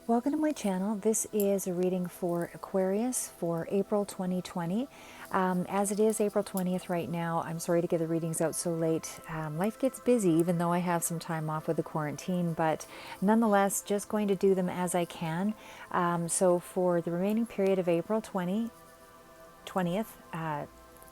Welcome to my channel. This is a reading for Aquarius for April 2020. As it is April 20th right now, I'm sorry to get the readings out so late. Life gets busy even though I have some time off with the quarantine, but nonetheless just going to do them as I can. So for the remaining period of April 20th,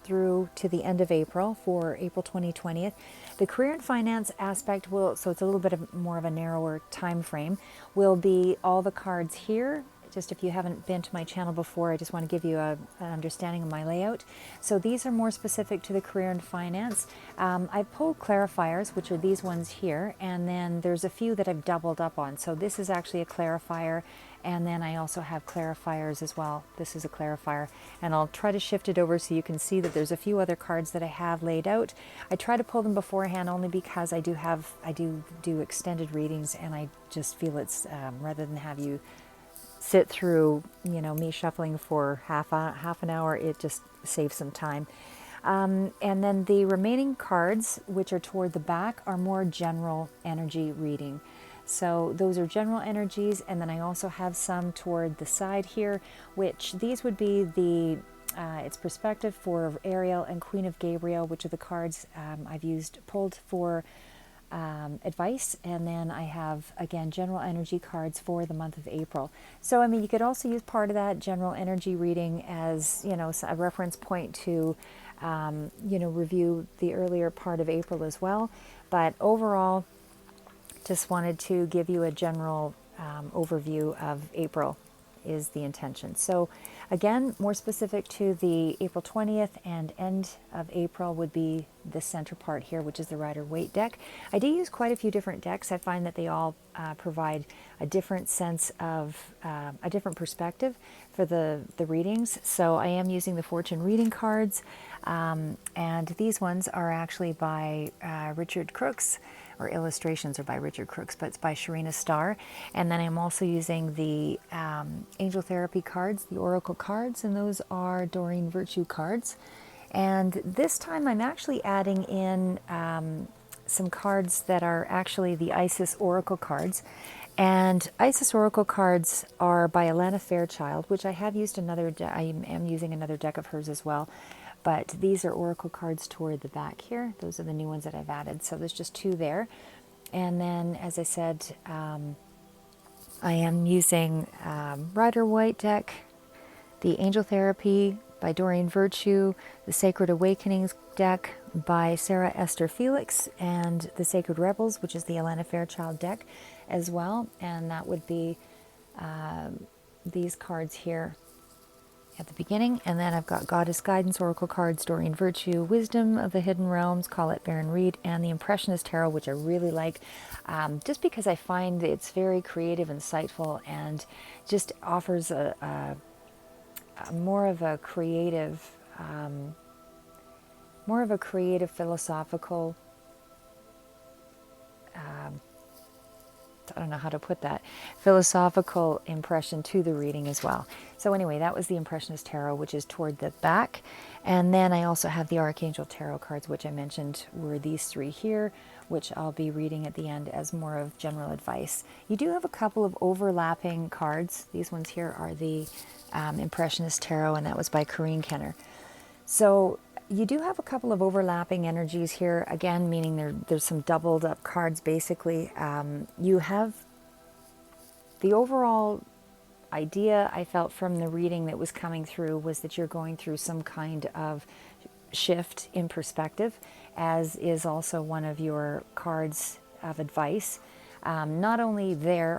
through to the end of April for April 2020. The career and finance aspect will, so it's a little bit of more of a narrower time frame, will be all the cards here. Just if you haven't been to my channel before, I just want to give you an understanding of my layout. So these are more specific to the career and finance. I pulled clarifiers, which are these ones here, and then there's a few that I've doubled up on. So this is actually a clarifier, and then I also have clarifiers as well. This is a clarifier, and I'll try to shift it over so you can see that there's a few other cards that I have laid out. I try to pull them beforehand only because I do extended readings, and I just feel it's rather than have you sit through, me shuffling for half an hour, it just saves some time. And then the remaining cards, which are toward the back, are more general energy reading. So those are general energies, and then I also have some toward the side here, which these would be the it's perspective for Ariel and Queen of Gabriel, which are the cards I've pulled for advice, and then I have again general energy cards for the month of April. So I mean, you could also use part of that general energy reading as a reference point to review the earlier part of April as well. But overall, just wanted to give you a general overview of April is the intention. So again, more specific to the April 20th and end of April would be the center part here, which is the Rider-Waite deck. I do use quite a few different decks. I find that they all provide a different sense of, a different perspective for the readings. So I am using the fortune reading cards, and these ones are actually by Richard Crooks, or illustrations are by Richard Crooks, but it's by Sharina Starr. And then I'm also using the Angel Therapy cards, the Oracle cards, and those are Doreen Virtue cards. And this time I'm actually adding in some cards that are actually the Isis Oracle cards. And Isis Oracle cards are by Alana Fairchild, which I have used I am using another deck of hers as well. But these are Oracle cards toward the back here. Those are the new ones that I've added. So there's just two there. And then, as I said, I am using Rider-Waite deck, the Angel Therapy by Doreen Virtue, the Sacred Awakenings deck by Sarah Esther Felix, and the Sacred Rebels, which is the Alana Fairchild deck as well. And that would be these cards here at the beginning. And then I've got Goddess Guidance Oracle cards, Doreen Virtue, Wisdom of the Hidden Realms, Colette Baron Reed, and the Impressionist Tarot, which I really like, just because I find it's very creative, insightful, and just offers a more of a creative philosophical, I don't know how to put that, philosophical impression to the reading as well. So anyway, that was the Impressionist Tarot, which is toward the back. And then I also have the Archangel Tarot cards, which I mentioned were these three here, which I'll be reading at the end as more of general advice. You do have a couple of overlapping cards. These ones here are the Impressionist Tarot, and that was by Corrine Kenner. So you do have a couple of overlapping energies here, again, meaning there's some doubled up cards, basically. You have the overall idea I felt from the reading that was coming through was that you're going through some kind of shift in perspective, as is also one of your cards of advice. Not only there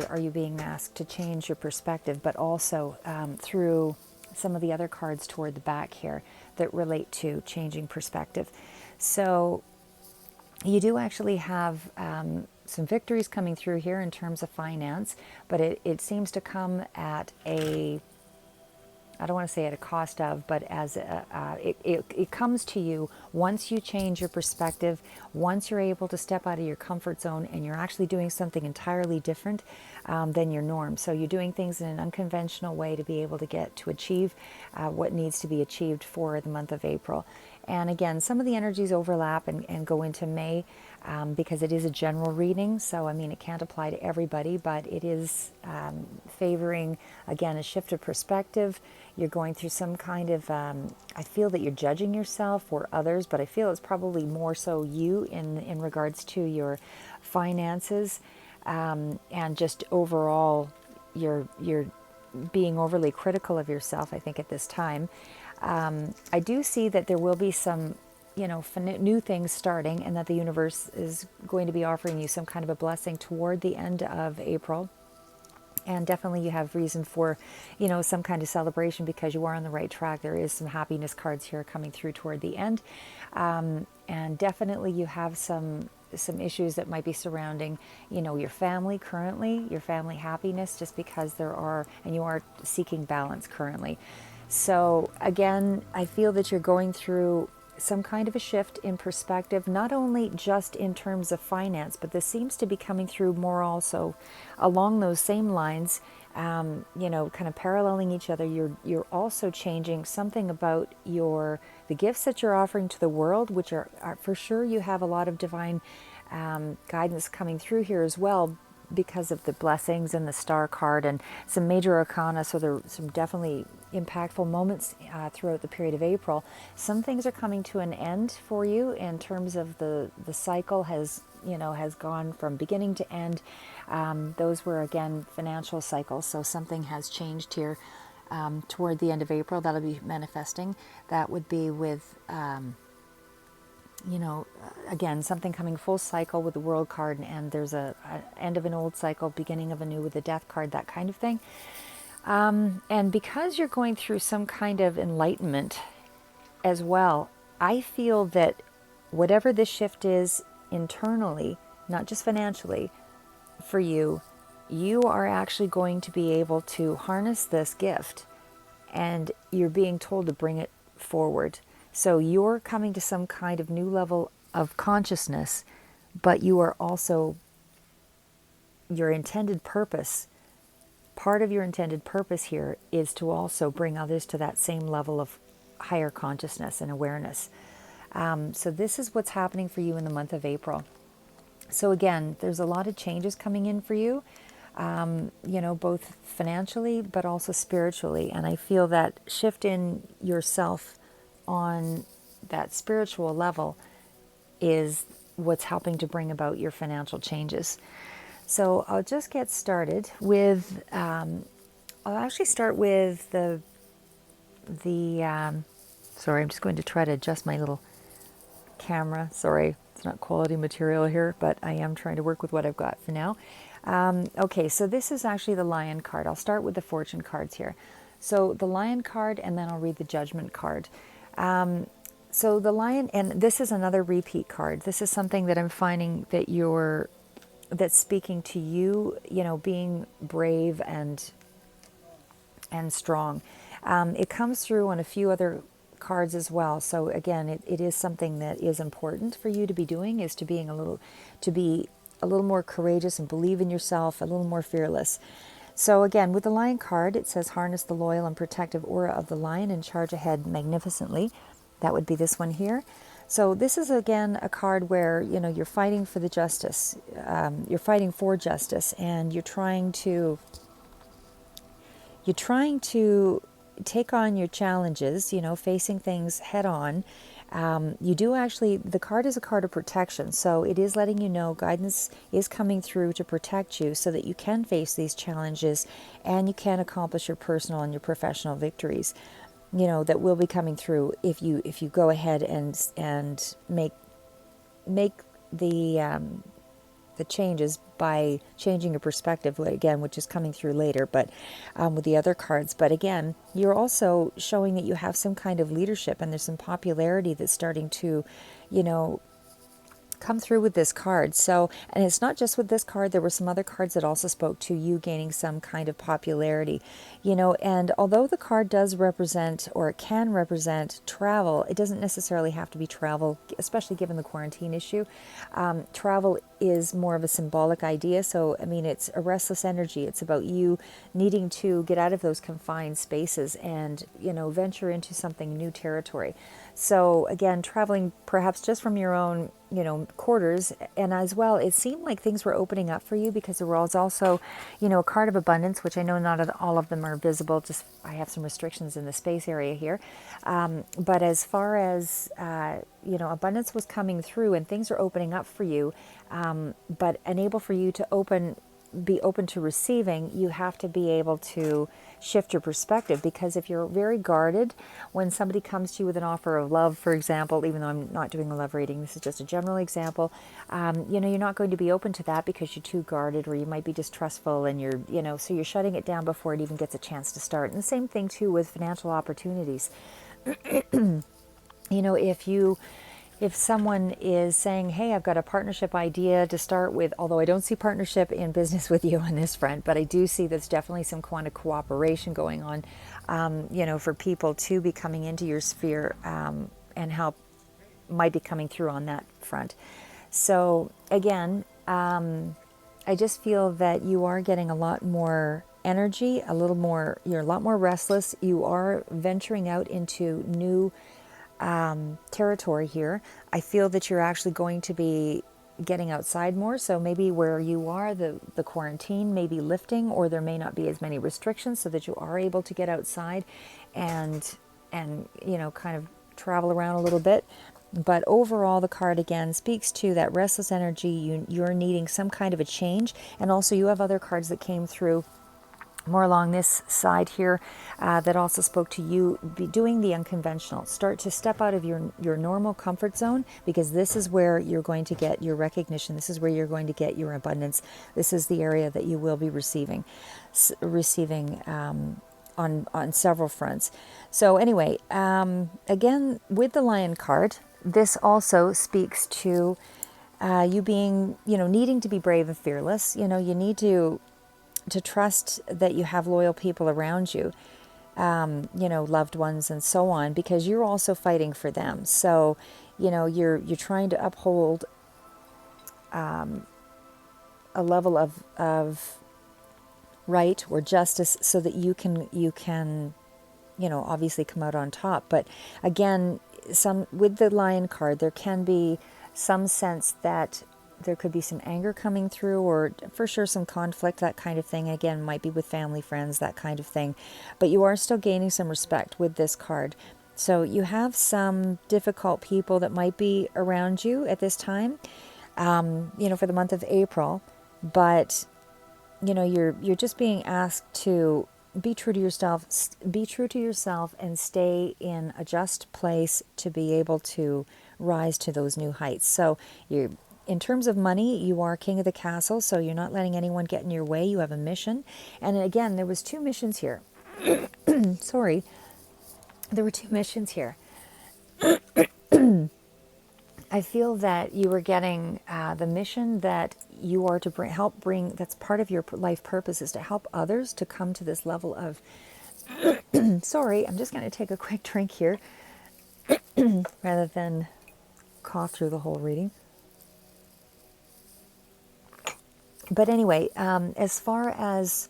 are you being asked to change your perspective, but also through some of the other cards toward the back here that relate to changing perspective. So you do actually have some victories coming through here in terms of finance, but it seems to come at a, I don't want to say at a cost of, but as it comes to you once you change your perspective, once you're able to step out of your comfort zone and you're actually doing something entirely different than your norm. So you're doing things in an unconventional way to be able to get to achieve what needs to be achieved for the month of April. And again, some of the energies overlap and go into May. because it is a general reading. So, I mean, it can't apply to everybody, but it is favoring, again, a shift of perspective. You're going through some kind of, I feel that you're judging yourself or others, but I feel it's probably more so you in regards to your finances, and just overall, you're being overly critical of yourself, I think, at this time. I do see that there will be some, new things starting, and that the universe is going to be offering you some kind of a blessing toward the end of April. And definitely you have reason for, some kind of celebration, because you are on the right track. There is some happiness cards here coming through toward the end. And definitely you have some issues that might be surrounding, your family currently, your family happiness, just because and you are seeking balance currently. So again, I feel that you're going through some kind of a shift in perspective, not only just in terms of finance, but this seems to be coming through more also along those same lines, kind of paralleling each other. You're also changing something about the gifts that you're offering to the world, which are for sure, you have a lot of divine guidance coming through here as well, because of the blessings and the star card and some major arcana. So there are some definitely impactful moments throughout the period of April. Some things are coming to an end for you in terms of the cycle has gone from beginning to end. Those were, again, financial cycles. So something has changed here toward the end of April. That'll be manifesting. That would be with again, something coming full cycle with the World card, and there's a end of an old cycle, beginning of a new with the Death card, that kind of thing. And because you're going through some kind of enlightenment as well, I feel that whatever this shift is internally, not just financially, for you, you are actually going to be able to harness this gift, and you're being told to bring it forward. So you're coming to some kind of new level of consciousness, but you are also, your intended purpose, part of your intended purpose here is to also bring others to that same level of higher consciousness and awareness. So this is what's happening for you in the month of April. So again, there's a lot of changes coming in for you, both financially, but also spiritually. And I feel that shift in yourself on that spiritual level is what's helping to bring about your financial changes. So I'll just get started with, I'll actually start with sorry, I'm just going to try to adjust my little camera. Sorry, it's not quality material here, but I am trying to work with what I've got for now. Okay, so this is actually the Lion card. I'll start with the Fortune cards here. So the Lion card, and then I'll read the Judgment card. So the Lion, and this is another repeat card. This is something that I'm finding that that's speaking to you, being brave and strong. It comes through on a few other cards as well. So again, it is something that is important for you to be doing, is to be a little more courageous and believe in yourself, a little more fearless. So again, with the Lion card, it says harness the loyal and protective aura of the lion and charge ahead magnificently. That would be this one here. So this is, again, a card where, you're fighting for the justice. You're fighting for justice, and you're trying to take on your challenges, facing things head on. You do actually, the card is a card of protection, so it is letting you know guidance is coming through to protect you so that you can face these challenges and you can accomplish your personal and your professional victories, that will be coming through if you go ahead and make the changes by changing your perspective, again, which is coming through later, but with the other cards. But again, you're also showing that you have some kind of leadership, and there's some popularity that's starting to, come through with this card. So, and it's not just with this card, there were some other cards that also spoke to you gaining some kind of popularity, and although the card does represent, or it can represent, travel, it doesn't necessarily have to be travel, especially given the quarantine issue. Travel is more of a symbolic idea. So, I mean, it's a restless energy. It's about you needing to get out of those confined spaces and, venture into something new territory. So, again, traveling perhaps just from your own, quarters. And as well, it seemed like things were opening up for you because there was also, a card of abundance, which I know not all of them are visible. Just I have some restrictions in the space area here. But as far as, abundance was coming through and things are opening up for you, but unable for you to be open to receiving, you have to be able to shift your perspective, because if you're very guarded when somebody comes to you with an offer of love, for example, even though I'm not doing a love reading, this is just a general example, you're not going to be open to that because you're too guarded, or you might be distrustful, and so you're shutting it down before it even gets a chance to start. And the same thing too with financial opportunities. If someone is saying, hey, I've got a partnership idea to start with, although I don't see partnership in business with you on this front, but I do see there's definitely some kind of cooperation going on, for people to be coming into your sphere, and help might be coming through on that front. So again, I just feel that you are getting a lot more energy, you're a lot more restless. You are venturing out into new territory here. I feel that you're actually going to be getting outside more. So maybe where you are, the quarantine may be lifting, or there may not be as many restrictions, so that you are able to get outside and kind of travel around a little bit. But overall, the card again speaks to that restless energy. You're needing some kind of a change. And also you have other cards that came through more along this side here, that also spoke to you be doing the unconventional. Start to step out of your normal comfort zone, because this is where you're going to get your recognition. This is where you're going to get your abundance. This is the area that you will be receiving on several fronts. So anyway, again, with the Lion card, this also speaks to you being, needing to be brave and fearless. You need to trust that you have loyal people around you, loved ones and so on, because you're also fighting for them. So, you're trying to uphold a level of right or justice, so that you can obviously come out on top. But again, with the Lion card, there can be some sense that there could be some anger coming through, or for sure some conflict, that kind of thing. Again, might be with family, friends, that kind of thing. But you are still gaining some respect with this card. So you have some difficult people that might be around you at this time, for the month of April. But, you're just being asked to be true to yourself, and stay in a just place to be able to rise to those new heights. So in terms of money, you are king of the castle, so you're not letting anyone get in your way. You have a mission. And again, there was 2 missions here. Sorry. There were 2 missions here. I feel that you were getting the mission that you are to help bring, that's part of your life purpose, is to help others to come to this level of, sorry, I'm just going to take a quick drink here rather than cough through the whole reading. But anyway, as far as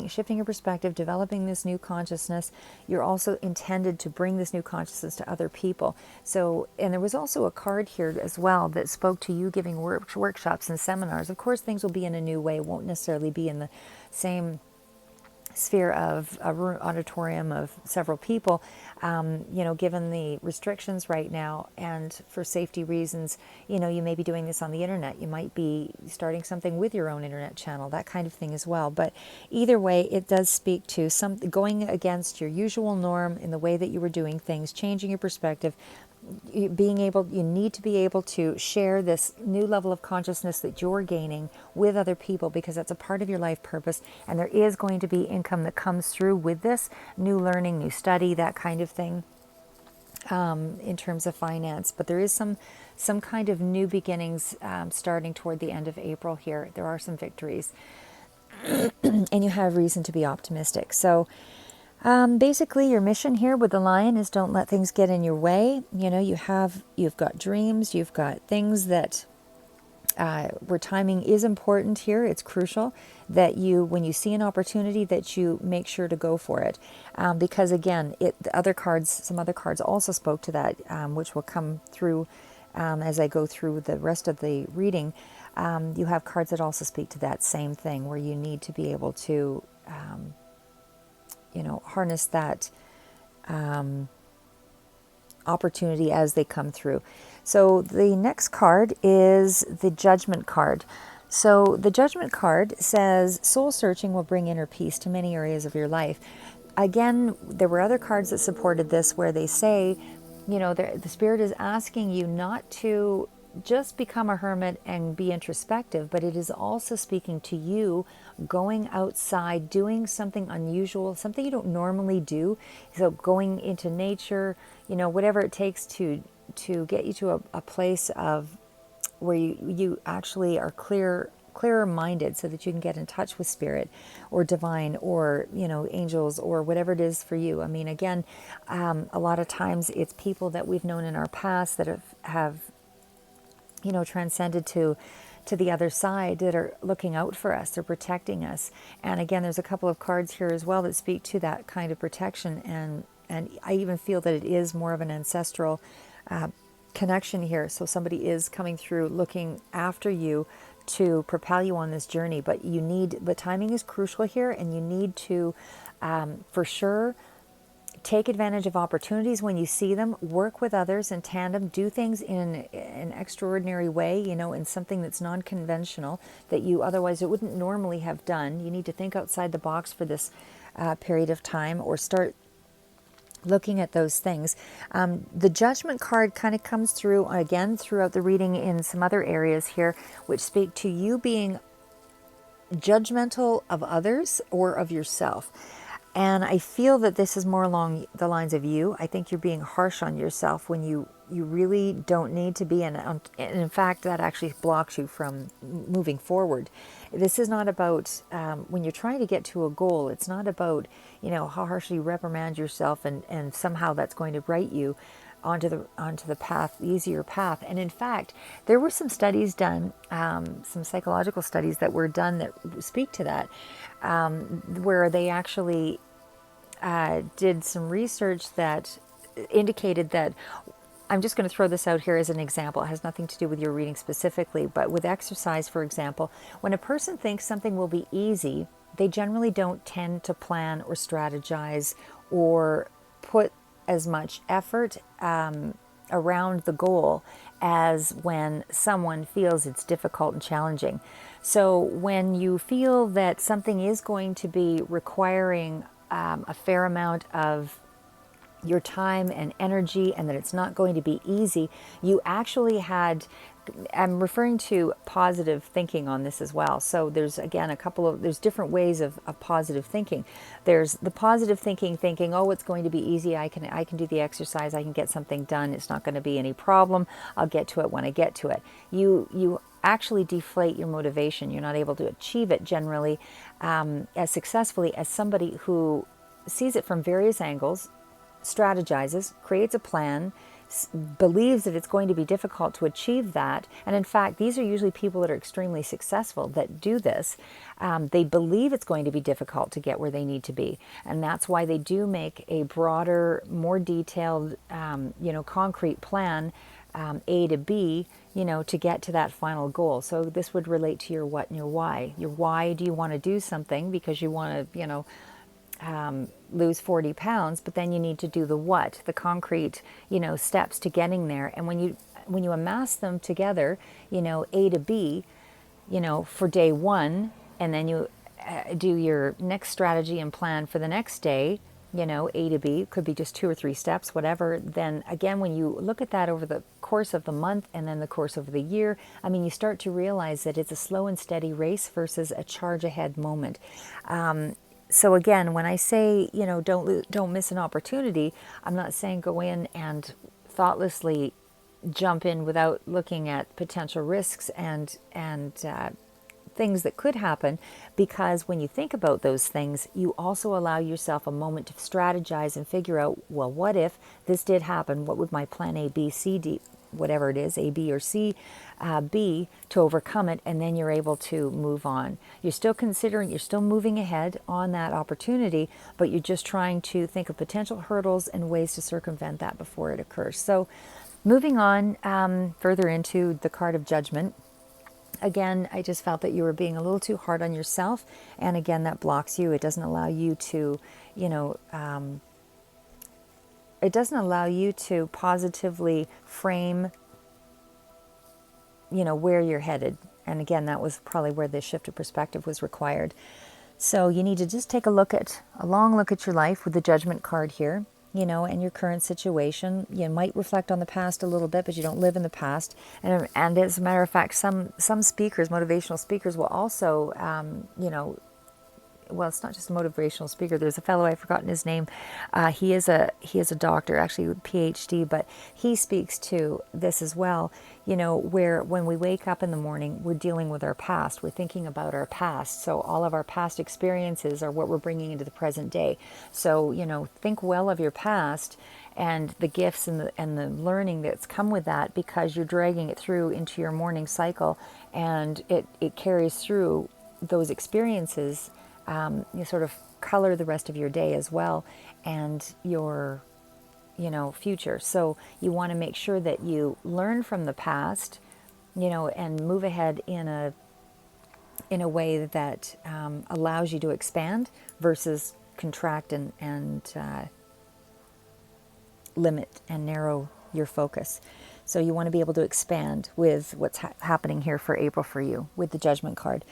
shifting your perspective, developing this new consciousness, you're also intended to bring this new consciousness to other people. So, and there was also a card here as well that spoke to you giving workshops and seminars. Of course, things will be in a new way. It won't necessarily be in the same sphere of a auditorium of several people, given the restrictions right now, and for safety reasons, you may be doing this on the internet. You might be starting something with your own internet channel, that kind of thing as well. But either way, it does speak to going against your usual norm in the way that you were doing things, changing your perspective. You need to be able to share this new level of consciousness that you're gaining with other people, because that's a part of your life purpose. And there is going to be income that comes through with this new learning, new study, that kind of thing, in terms of finance. But there is some kind of new beginnings starting toward the end of April here. There are some victories and you have reason to be optimistic. So Basically, your mission here with the lion is don't let things get in your way. You know, you've got dreams, you've got things that where timing is important here. It's crucial that you, when you see an opportunity, that you make sure to go for it, because again, the other cards, some other cards also spoke to that, which will come through as I go through the rest of the reading. You have cards that also speak to that same thing, where you need to be able to, harness that opportunity as they come through. So the next card is the Judgment card. So the Judgment card says soul searching will bring inner peace to many areas of your life. Again, there were other cards that supported this where they say, the Spirit is asking you not to just become a hermit and be introspective, but it is also speaking to you going outside, doing something unusual, something you don't normally do. So going into nature, whatever it takes to get you to a place of where you actually are clearer minded, so that you can get in touch with spirit or divine or angels or whatever it is for you. I mean, again, a lot of times it's people that we've known in our past that have transcended to the other side, that are looking out for us, they're protecting us. And again, there's a couple of cards here as well that speak to that kind of protection, and I even feel that it is more of an ancestral connection here. So somebody is coming through looking after you to propel you on this journey, but the timing is crucial here, and you need to for sure take advantage of opportunities when you see them, work with others in tandem, do things in an extraordinary way, in something that's non-conventional that you otherwise it wouldn't normally have done. You need to think outside the box for this period of time, or start looking at those things. The Judgment card kind of comes through again throughout the reading in some other areas here, which speak to you being judgmental of others or of yourself. And I feel that this is more along the lines of you. I think you're being harsh on yourself when you really don't need to be. And in fact, that actually blocks you from moving forward. This is not about, when you're trying to get to a goal, it's not about, how harshly you reprimand yourself and somehow that's going to right you onto the path, the easier path. And in fact, there were some studies done, some psychological studies that were done that speak to that, where they actually did some research that indicated that, I'm just going to throw this out here as an example. It has nothing to do with your reading specifically, but with exercise, for example, when a person thinks something will be easy, they generally don't tend to plan or strategize or put as much effort around the goal as when someone feels it's difficult and challenging. So when you feel that something is going to be requiring a fair amount of your time and energy, and that it's not going to be easy, you actually I'm referring to positive thinking on this as well. So there's again there's different ways of positive thinking. There's the positive thinking, oh, it's going to be easy. I can do the exercise. I can get something done. It's not going to be any problem. I'll get to it when I get to it. You actually deflate your motivation. You're not able to achieve it generally as successfully as somebody who sees it from various angles, strategizes, creates a plan, believes that it's going to be difficult to achieve that. And in fact, these are usually people that are extremely successful that do this. They believe it's going to be difficult to get where they need to be. And that's why they do make a broader, more detailed, concrete plan, A to B, to get to that final goal. So this would relate to your what and your why. Your why, do you want to do something because you want to, lose 40 pounds, but then you need to do the what, the concrete, steps to getting there. And when you amass them together, A to B, for day one, and then you do your next strategy and plan for the next day, A to B, could be just 2 or 3 steps, whatever. Then again, when you look at that over the course of the month and then the course of the year, you start to realize that it's a slow and steady race versus a charge ahead moment. So again, when I say, don't miss an opportunity, I'm not saying go in and thoughtlessly jump in without looking at potential risks and things that could happen, because when you think about those things, you also allow yourself a moment to strategize and figure out, well, what if this did happen? What would my plan A, B, C, D, whatever it is, A, B, or C, be to overcome it? And then you're able to move on. You're still considering, you're still moving ahead on that opportunity, but you're just trying to think of potential hurdles and ways to circumvent that before it occurs. So moving on further into the card of Judgment. Again, I just felt that you were being a little too hard on yourself. And again, that blocks you. It doesn't allow you to, it doesn't allow you to positively frame, where you're headed. And again, that was probably where this shift of perspective was required. So you need to just take a long look at your life with the Judgment card here, and your current situation. You might reflect on the past a little bit, but you don't live in the past. And as a matter of fact, some speakers, motivational speakers, will also, well, it's not just a motivational speaker. There's a fellow, I've forgotten his name. He is a doctor, actually with PhD, but he speaks to this as well. Where when we wake up in the morning, we're dealing with our past. We're thinking about our past. So all of our past experiences are what we're bringing into the present day. So think well of your past and the gifts and the learning that's come with that, because you're dragging it through into your morning cycle, and it carries through those experiences. You sort of color the rest of your day as well, and your future. So you want to make sure that you learn from the past, and move ahead in a way that allows you to expand versus contract and limit and narrow your focus. So you want to be able to expand with what's happening here for April for you with the Judgment card.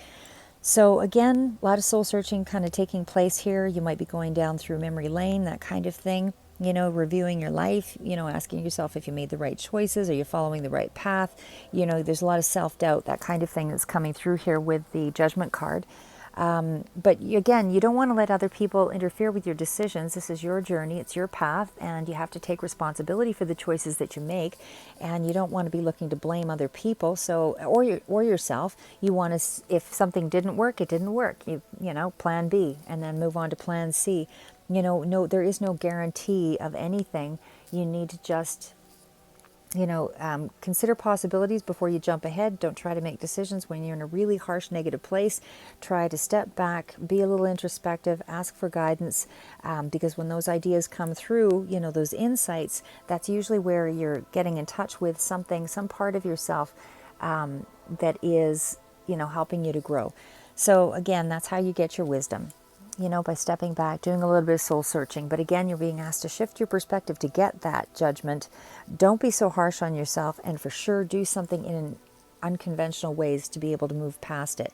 So again, a lot of soul searching kind of taking place here. You might be going down through memory lane, that kind of thing, reviewing your life, asking yourself if you made the right choices, are you following the right path? There's a lot of self-doubt, that kind of thing that's coming through here with the Judgment card. But again, you don't want to let other people interfere with your decisions. This is your journey, it's your path, and you have to take responsibility for the choices that you make. And you don't want to be looking to blame other people, or yourself. You want to, if something didn't work, it didn't work. Plan B, and then move on to plan C. No, there is no guarantee of anything. You need to just consider possibilities before you jump ahead. Don't try to make decisions when you're in a really harsh negative place. Try to step back, be a little introspective, ask for guidance, because when those ideas come through, those insights, that's usually where you're getting in touch with some part of yourself that is, helping you to grow. So again, that's how you get your wisdom. By stepping back, doing a little bit of soul searching. But again, you're being asked to shift your perspective to get that judgment. Don't be so harsh on yourself, and for sure do something in unconventional ways to be able to move past it.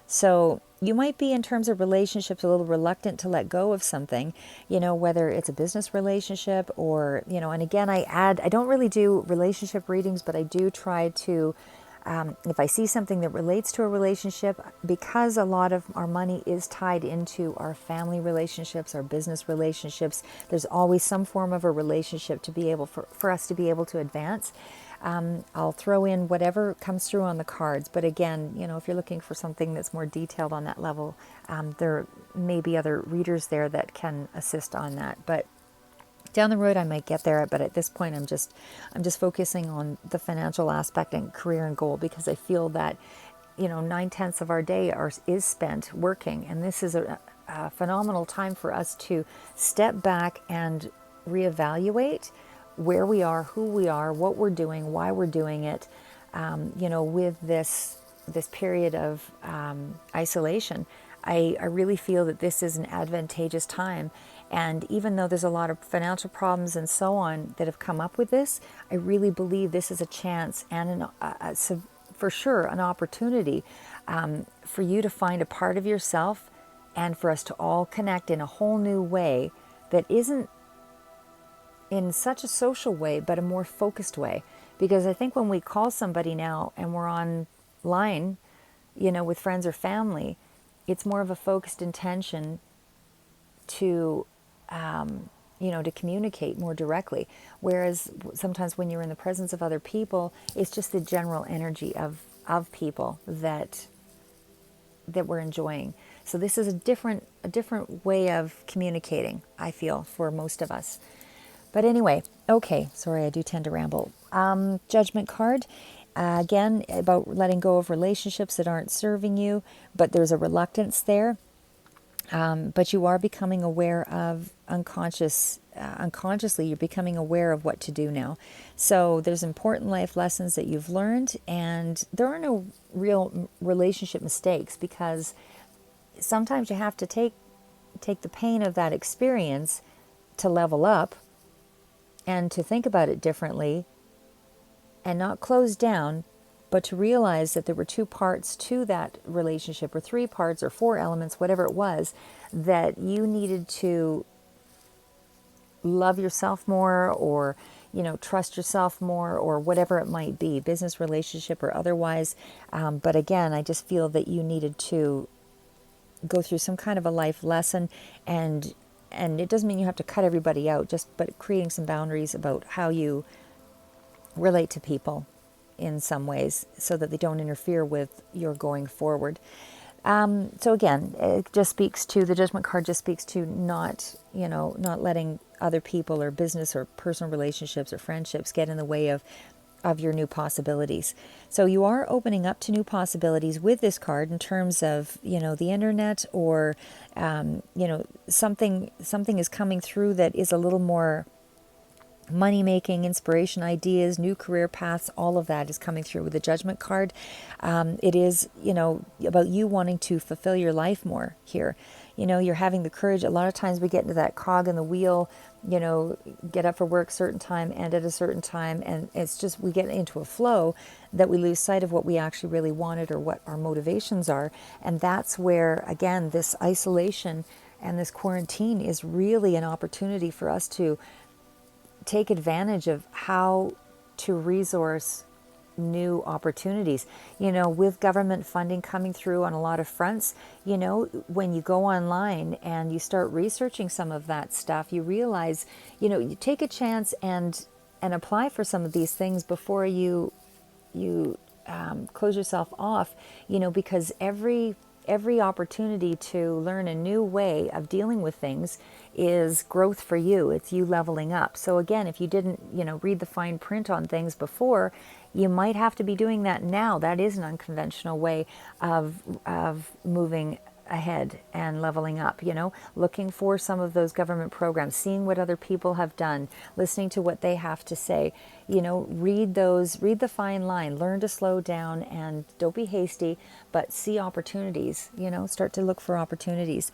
So you might be, in terms of relationships, a little reluctant to let go of something, whether it's a business relationship or, and again, I don't really do relationship readings, but I do try to, if I see something that relates to a relationship, because a lot of our money is tied into our family relationships, our business relationships, there's always some form of a relationship to be able for us to be able to advance. I'll throw in whatever comes through on the cards. But again, if you're looking for something that's more detailed on that level, there may be other readers there that can assist on that. But down the road, I might get there, but at this point, I'm just focusing on the financial aspect and career and goal, because I feel that 9/10 of our day is spent working, and this is a phenomenal time for us to step back and reevaluate where we are, who we are, what we're doing, why we're doing it. With this period of isolation, I really feel that this is an advantageous time. And even though there's a lot of financial problems and so on that have come up with this, I really believe this is a chance and for sure an opportunity for you to find a part of yourself, and for us to all connect in a whole new way that isn't in such a social way, but a more focused way. Because I think when we call somebody now and we're online, with friends or family, it's more of a focused intention to to communicate more directly. Whereas sometimes when you're in the presence of other people, it's just the general energy of people that that we're enjoying. So this is a different way of communicating, I feel, for most of us. But anyway, okay, sorry, I do tend to ramble. Judgment card, again, about letting go of relationships that aren't serving you, but there's a reluctance there. But you are becoming aware of unconsciously, you're becoming aware of what to do now. So there's important life lessons that you've learned, and there are no real relationship mistakes, because sometimes you have to take the pain of that experience to level up and to think about it differently and not close down, but to realize that there were two parts to that relationship, or three parts, or four elements, whatever it was, that you needed to love yourself more, or trust yourself more, or whatever it might be, business, relationship, or otherwise. But again, I just feel that you needed to go through some kind of a life lesson, and it doesn't mean you have to cut everybody out, but creating some boundaries about how you relate to people in some ways, so that they don't interfere with your going forward. So again, it just speaks to, the judgment card just speaks to not letting other people or business or personal relationships or friendships get in the way of your new possibilities. So you are opening up to new possibilities with this card, in terms of, the internet, or, something is coming through that is a little more money making, inspiration, ideas, new career paths, all of that is coming through with the judgment card. It is, about you wanting to fulfill your life more here. You're having the courage. A lot of times we get into that cog in the wheel, get up for work certain time, end at a certain time, and it's just, we get into a flow that we lose sight of what we actually really wanted, or what our motivations are. And that's where, again, this isolation and this quarantine is really an opportunity for us to take advantage of how to resource new opportunities. With government funding coming through on a lot of fronts, when you go online and you start researching some of that stuff, you realize, you take a chance and apply for some of these things before you close yourself off, because every opportunity to learn a new way of dealing with things is growth for you. It's you leveling up. So again, if you didn't, read the fine print on things before, you might have to be doing that now. That is an unconventional way of moving ahead and leveling up, looking for some of those government programs, seeing what other people have done, listening to what they have to say, read the fine line, learn to slow down, and don't be hasty, but see opportunities, start to look for opportunities.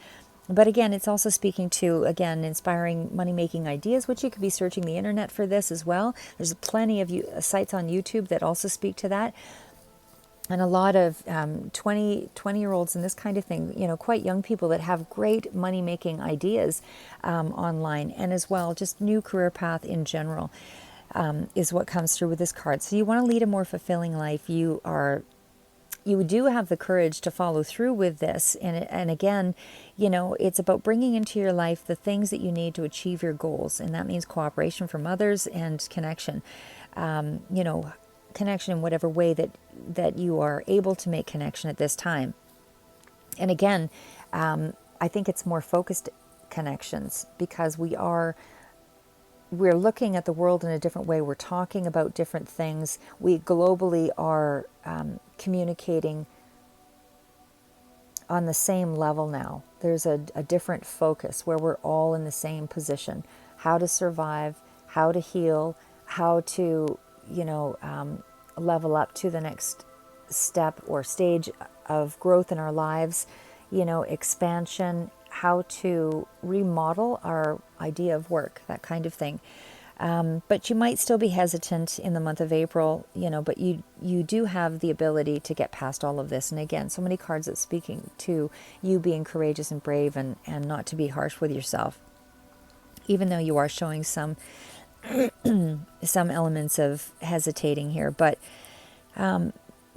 But again, it's also speaking to, again, inspiring money-making ideas, which you could be searching the internet for this as well. There's plenty of sites on YouTube that also speak to that. And a lot of 20-year-olds and this kind of thing, quite young people that have great money-making ideas online. And as well, just new career path in general is what comes through with this card. So you want to lead a more fulfilling life. You do have the courage to follow through with this. And again, it's about bringing into your life the things that you need to achieve your goals. And that means cooperation from others and connection. Connection in whatever way that you are able to make connection at this time. And again, I think it's more focused connections, because we're looking at the world in a different way. We're talking about different things. We globally are communicating on the same level now. There's a different focus where we're all in the same position. How to survive, how to heal, how to, level up to the next step or stage of growth in our lives, expansion, how to remodel our idea of work, that kind of thing. But you might still be hesitant in the month of April, but you do have the ability to get past all of this. And again, so many cards that speaking to you being courageous and brave, and not to be harsh with yourself, even though you are showing some elements of hesitating here. But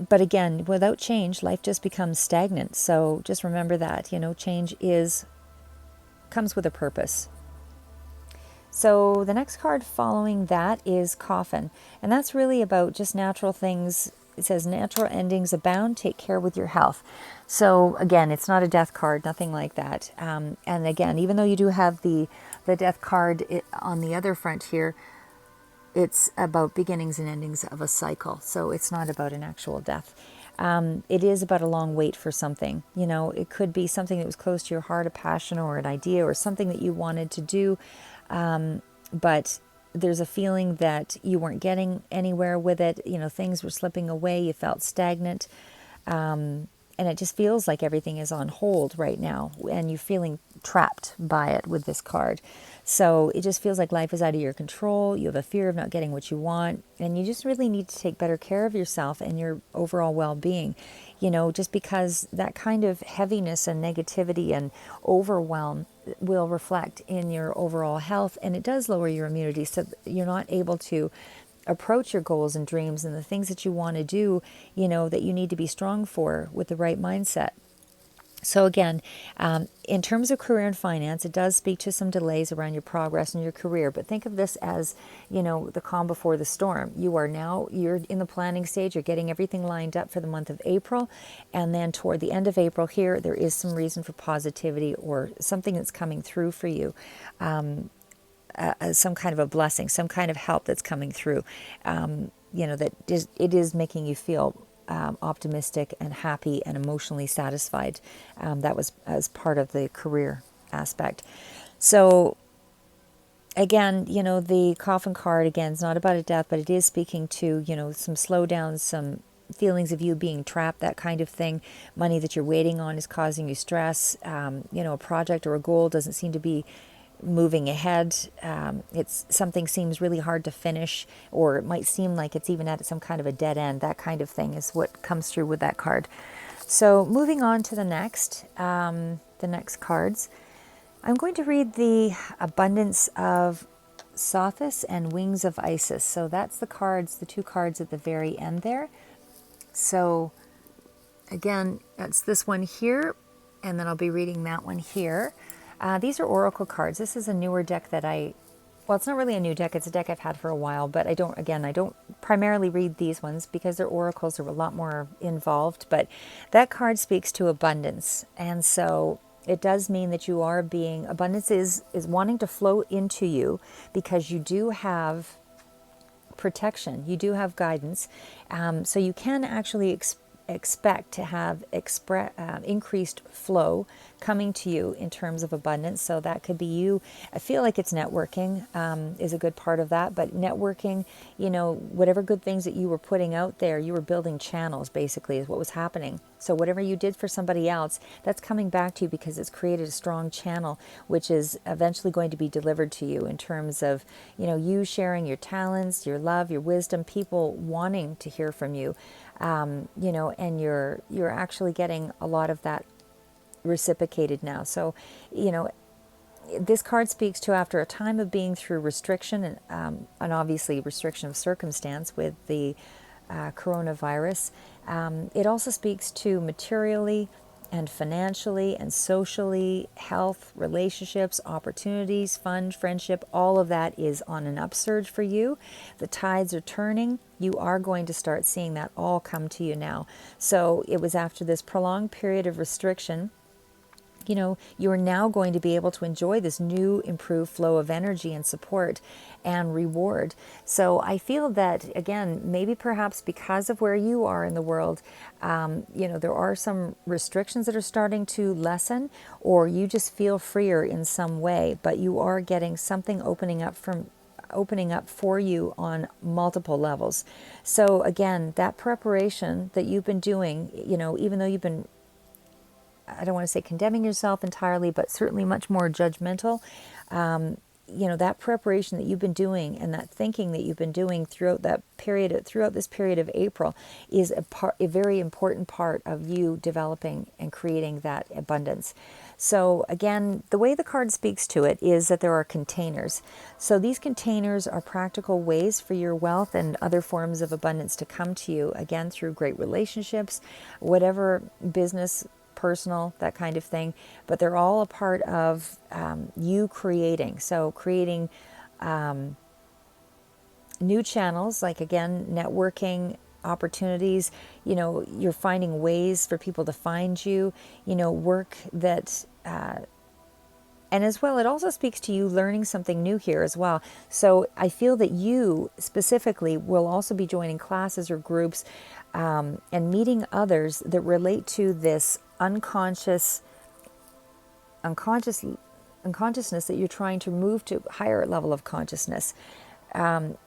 again, without change, life just becomes stagnant. So just remember that, change comes with a purpose. So the next card following that is Coffin. And that's really about just natural things it says natural endings abound, take care with your health. So again, it's not a death card, nothing like that. And again, even though you do have the death card on the other front here, it's about beginnings and endings of a cycle. So it's not about an actual death. It is about a long wait for something. You know, it could be something that was close to your heart, a passion or an idea or something that you wanted to do. But there's a feeling that you weren't getting anywhere with it. You know, things were slipping away. You felt stagnant. And it just feels like everything is on hold right now. And you're feeling trapped by it with this card. So it just feels like life is out of your control. You have a fear of not getting what you want. And you just really need to take better care of yourself and your overall well-being. You know, just because that kind of heaviness and negativity and overwhelm will reflect in your overall health. And it does lower your immunity. So you're not able to approach your goals and dreams and the things that you want to do, you know, that you need to be strong for with the right mindset. So again, in terms of career and finance, it does speak to some delays around your progress in your career. But think of this as, you know, the calm before the storm. You're in the planning stage. You're getting everything lined up for the month of April. And then toward the end of April here, there is some reason for positivity or something that's coming through for you. Some kind of a blessing, some kind of help that's coming through, you know, it is making you feel optimistic and happy and emotionally satisfied. That was as part of the career aspect. So again, you know, the coffin card, again, is not about a death, but it is speaking to, you know, some slowdowns, some feelings of you being trapped, that kind of thing. Money that you're waiting on is causing you stress. You know, a project or a goal doesn't seem to be moving ahead. It's something seems really hard to finish, or it might seem like it's even at some kind of a dead end. That kind of thing is what comes through with that card. So moving on to the next cards, I'm going to read the Abundance of Sothis and Wings of Isis. So that's the cards, the two cards at the very end there. So again, that's this one here, and then I'll be reading that one here. These are oracle cards. This is a newer deck that well, it's not really a new deck. It's a deck I've had for a while, but I don't primarily read these ones because their oracles are a lot more involved. But that card speaks to abundance. And so it does mean that abundance is wanting to flow into you because you do have protection. You do have guidance. So you can actually expect to have increased flow coming to you in terms of abundance. So that could be you. I feel like it's networking is a good part of that. But networking, you know, whatever good things that you were putting out there, you were building channels, basically, is what was happening. So whatever you did for somebody else, that's coming back to you because it's created a strong channel, which is eventually going to be delivered to you in terms of, you know, you sharing your talents, your love, your wisdom, people wanting to hear from you. You know, and you're actually getting a lot of that reciprocated now. So, you know, this card speaks to after a time of being through restriction and obviously restriction of circumstance with the coronavirus. It also speaks to materially and financially and socially, health, relationships, opportunities, fun, friendship, all of that is on an upsurge for you. The tides are turning. You are going to start seeing that all come to you now. So it was after this prolonged period of restriction, you know, you are now going to be able to enjoy this new improved flow of energy and support and reward. So I feel that, again, maybe perhaps because of where you are in the world, you know, there are some restrictions that are starting to lessen, or you just feel freer in some way, but you are getting something opening up for you on multiple levels. So again, that preparation that you've been doing, you know, even though you've been, I don't want to say condemning yourself entirely, but certainly much more judgmental. You know, that preparation that you've been doing and that thinking that you've been doing throughout this period of April is a very important part of you developing and creating that abundance. So again, the way the card speaks to it is that there are containers. So these containers are practical ways for your wealth and other forms of abundance to come to you, again, through great relationships, whatever business, personal, that kind of thing, but they're all a part of you creating. So creating new channels, like again, networking, opportunities. You're finding ways for people to find you, work that, and as well, it also speaks to you learning something new here as well. So I feel that you specifically will also be joining classes or groups, and meeting others that relate to this unconscious unconsciousness that you're trying to move to a higher level of consciousness,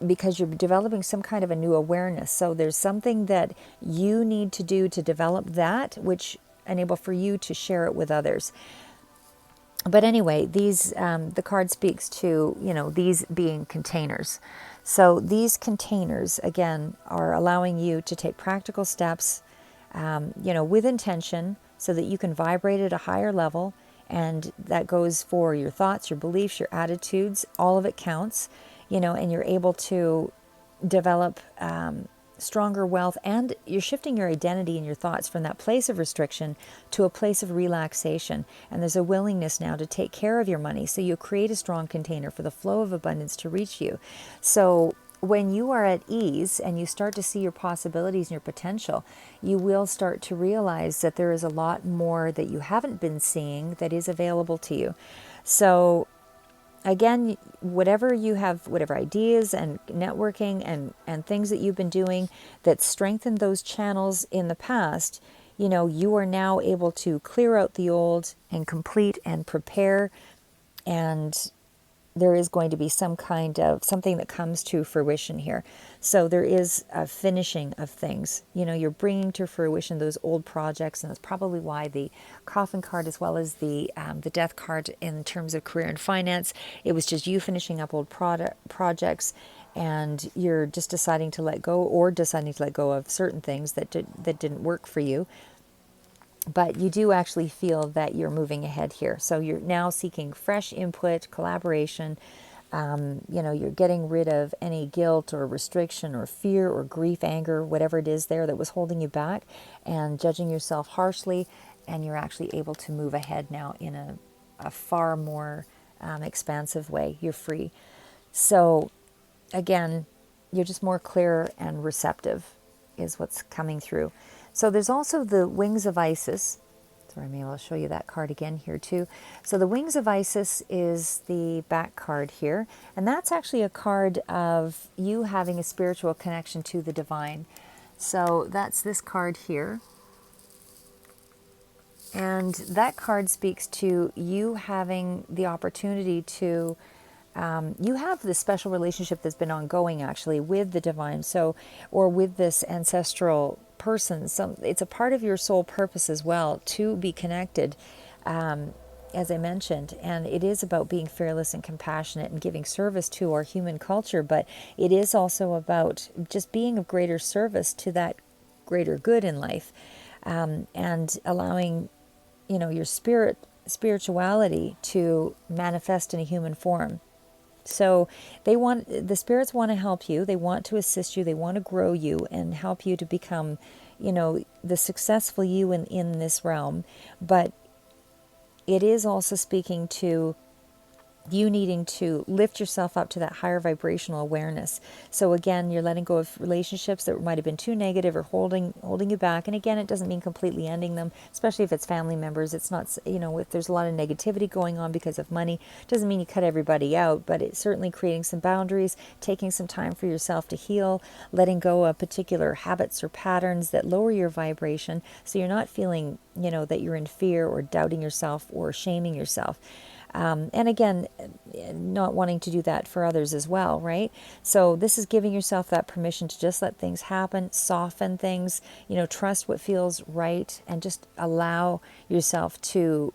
because you're developing some kind of a new awareness. So there's something that you need to do to develop that, which enable for you to share it with others. But anyway, these the card speaks to, these being containers. So these containers, again, are allowing you to take practical steps, with intention, so that you can vibrate at a higher level. And that goes for your thoughts, your beliefs, your attitudes. All of it counts, and you're able to develop stronger wealth, and you're shifting your identity and your thoughts from that place of restriction to a place of relaxation. And there's a willingness now to take care of your money, so you create a strong container for the flow of abundance to reach you. So when you are at ease and you start to see your possibilities and your potential, you will start to realize that there is a lot more that you haven't been seeing that is available to you. So again, whatever you have, whatever ideas and networking and things that you've been doing that strengthened those channels in the past, you are now able to clear out the old and complete and prepare. And there is going to be some kind of something that comes to fruition here. So there is a finishing of things. You're bringing to fruition those old projects, and that's probably why the coffin card, as well as the death card in terms of career and finance, it was just you finishing up old projects, and you're just deciding to let go, or deciding to let go of certain things that didn't work for you. But you do actually feel that you're moving ahead here. So you're now seeking fresh input, collaboration. You're getting rid of any guilt or restriction or fear or grief, anger, whatever it is there that was holding you back, and judging yourself harshly. And you're actually able to move ahead now in a far more expansive way. You're free. So again, you're just more clear and receptive is what's coming through. So there's also the Wings of Isis. Sorry, maybe I'll show you that card again here too. So the Wings of Isis is the back card here. And that's actually a card of you having a spiritual connection to the divine. So that's this card here. And that card speaks to you having the opportunity to, you have this special relationship that's been ongoing actually with the divine, so, or with this ancestral person. So it's a part of your soul purpose as well to be connected, as I mentioned. And it is about being fearless and compassionate and giving service to our human culture, but it is also about just being of greater service to that greater good in life, and allowing, your spirituality to manifest in a human form. So the spirits want to help you. They want to assist you. They want to grow you and help you to become, the successful you in this realm. But it is also speaking to you needing to lift yourself up to that higher vibrational awareness. So again, you're letting go of relationships that might have been too negative or holding you back. And again, it doesn't mean completely ending them, especially if it's family members. It's not, if there's a lot of negativity going on because of money, it doesn't mean you cut everybody out, but it's certainly creating some boundaries, taking some time for yourself to heal, letting go of particular habits or patterns that lower your vibration. So you're not feeling, that you're in fear or doubting yourself or shaming yourself. And again, not wanting to do that for others as well, right? So this is giving yourself that permission to just let things happen, soften things, trust what feels right, and just allow yourself to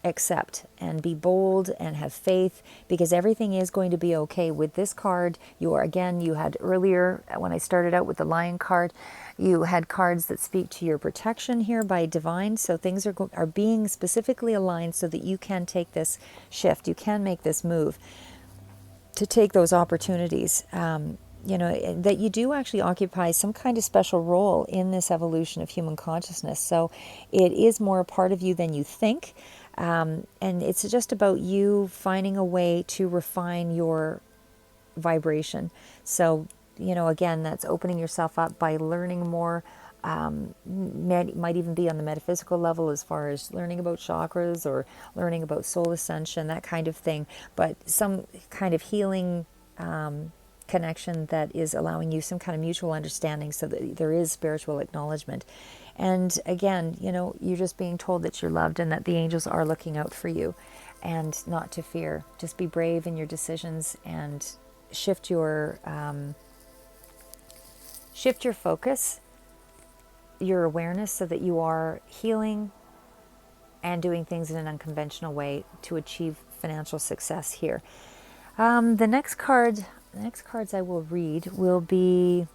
accept and be bold and have faith, because everything is going to be okay. With this card, you had earlier, when I started out with the Lion card, you had cards that speak to your protection here by divine. So things are being specifically aligned so that you can take this shift, you can make this move to take those opportunities. That you do actually occupy some kind of special role in this evolution of human consciousness. So it is more a part of you than you think. And it's just about you finding a way to refine your vibration. So again, that's opening yourself up by learning more. Might even be on the metaphysical level, as far as learning about chakras or learning about soul ascension, that kind of thing. But some kind of healing connection that is allowing you some kind of mutual understanding, so that there is spiritual acknowledgement. And again, you're just being told that you're loved and that the angels are looking out for you, and not to fear. Just be brave in your decisions and shift your focus, your awareness, so that you are healing and doing things in an unconventional way to achieve financial success here. The next cards I will read will be,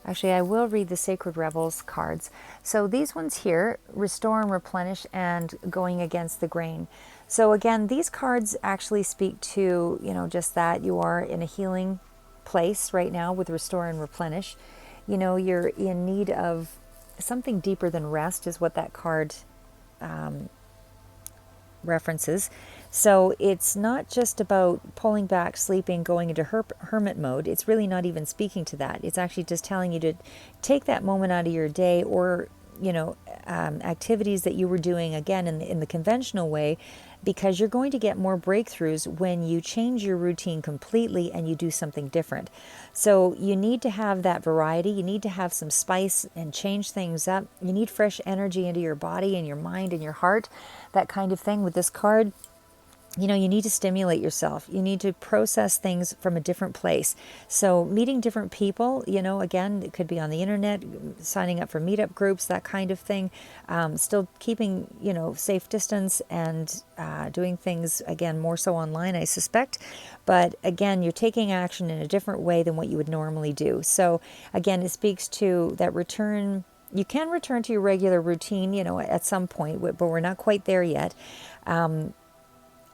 actually, I will read the Sacred Rebels cards. So these ones here, restore and replenish and going against the grain. So again, these cards actually speak to, just that you are in a healing place right now with restore and replenish. You're in need of something deeper than rest, is what that card references. So it's not just about pulling back, sleeping, going into hermit mode. It's really not even speaking to that. It's actually just telling you to take that moment out of your day, or activities that you were doing again in the conventional way, because you're going to get more breakthroughs when you change your routine completely and you do something different. So you need to have that variety. You need to have some spice and change things up. You need fresh energy into your body and your mind and your heart, that kind of thing. With this card, you need to stimulate yourself. You need to process things from a different place. So meeting different people, again, it could be on the internet, signing up for meetup groups, that kind of thing. Still keeping, safe distance and doing things, again, more so online, I suspect. But again, you're taking action in a different way than what you would normally do. So again, it speaks to that return. You can return to your regular routine, at some point, but we're not quite there yet.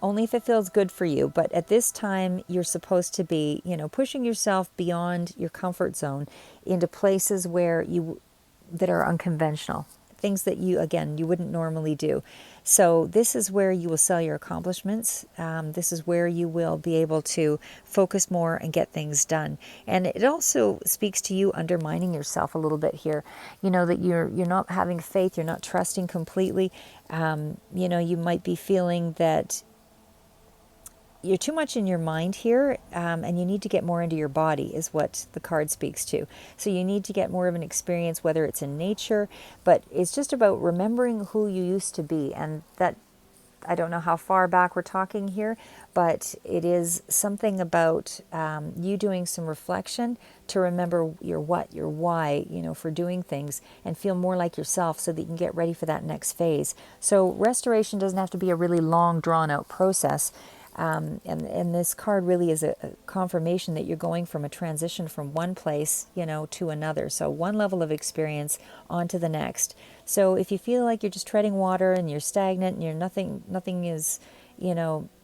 Only if it feels good for you. But at this time, you're supposed to be, pushing yourself beyond your comfort zone into places that are unconventional, things that you wouldn't normally do. So this is where you will sell your accomplishments. This is where you will be able to focus more and get things done. And it also speaks to you undermining yourself a little bit here. That you're not having faith, you're not trusting completely. You might be feeling that you're too much in your mind here, and you need to get more into your body, is what the card speaks to. So you need to get more of an experience, whether it's in nature, but it's just about remembering who you used to be. And that, I don't know how far back we're talking here, but it is something about you doing some reflection to remember your what, your why, for doing things, and feel more like yourself, so that you can get ready for that next phase. So restoration doesn't have to be a really long, drawn out process. And this card really is a confirmation that you're going from a transition from one place, to another. So one level of experience onto the next. So if you feel like you're just treading water and you're stagnant and you're nothing is,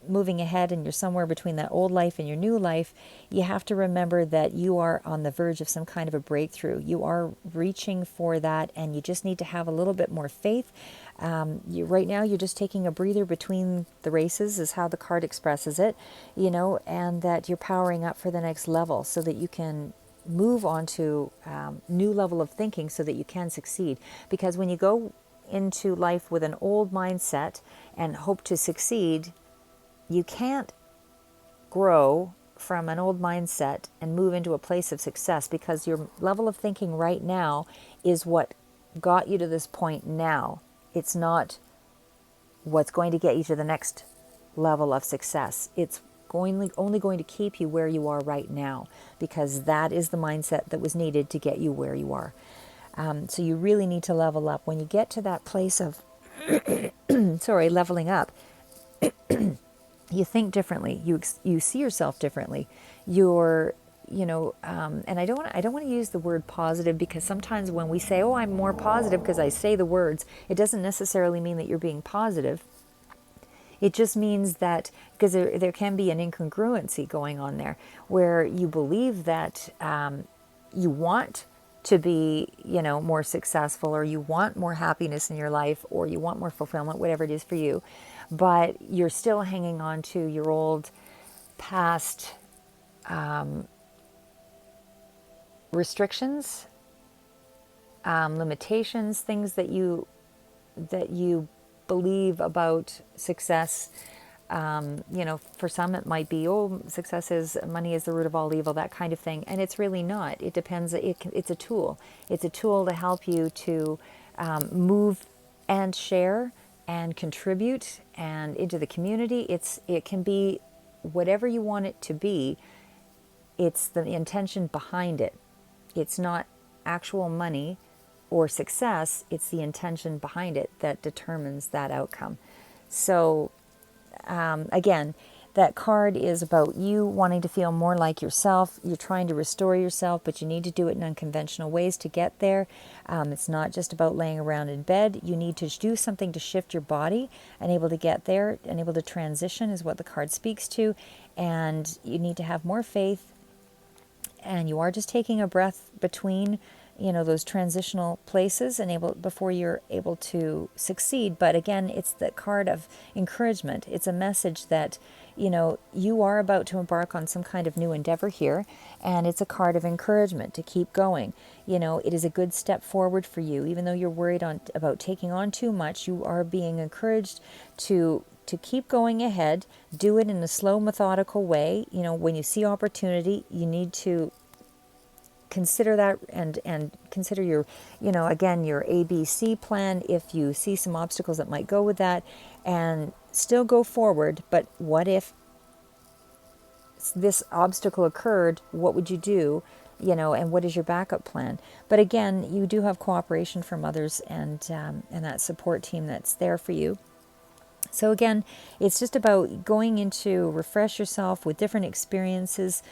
moving ahead, and you're somewhere between that old life and your new life, you have to remember that you are on the verge of some kind of a breakthrough. You are reaching for that, and you just need to have a little bit more faith. Right now, you're just taking a breather between the races, is how the card expresses it, and that you're powering up for the next level, so that you can move on to new level of thinking, so that you can succeed. Because when you go into life with an old mindset and hope to succeed, you can't grow from an old mindset and move into a place of success, because your level of thinking right now is what got you to this point now. It's not what's going to get you to the next level of success. It's only going to keep you where you are right now, because that is the mindset that was needed to get you where you are. So you really need to level up. When you get to that place of, leveling up, you think differently. You see yourself differently. You're, and I don't want to use the word positive, because sometimes when we say, "Oh, I'm more positive," because I say the words, it doesn't necessarily mean that you're being positive. It just means that, because there can be an incongruency going on there, where you believe that you want to be, more successful, or you want more happiness in your life, or you want more fulfillment, whatever it is for you, but you're still hanging on to your old past restrictions, limitations, things that you believe about success. For some it might be, oh, success is money is the root of all evil, that kind of thing, and it's really not. It depends. It's a tool. It's a tool to help you to move and share and contribute and into the community. It can be whatever you want it to be. It's the intention behind it. It's not actual money or success, it's the intention behind it that determines that outcome. So, again, that card is about you wanting to feel more like yourself. You're trying to restore yourself, but you need to do it in unconventional ways to get there. It's not just about laying around in bed. You need to do something to shift your body and able to get there and able to transition is what the card speaks to. And you need to have more faith. And you are just taking a breath between those transitional places and before you're able to succeed. But again, it's the card of encouragement. It's a message that you are about to embark on some kind of new endeavor here, and it's a card of encouragement to keep going. It is a good step forward for you. Even though you're worried about taking on too much, you are being encouraged to keep going ahead. Do it in a slow, methodical way. When you see opportunity, you need to consider that and consider your, again, your ABC plan. If you see some obstacles that might go with that, and still go forward. But what if this obstacle occurred? What would you do? And what is your backup plan? But again, you do have cooperation from others and that support team that's there for you. So again, it's just about going into refresh yourself with different experiences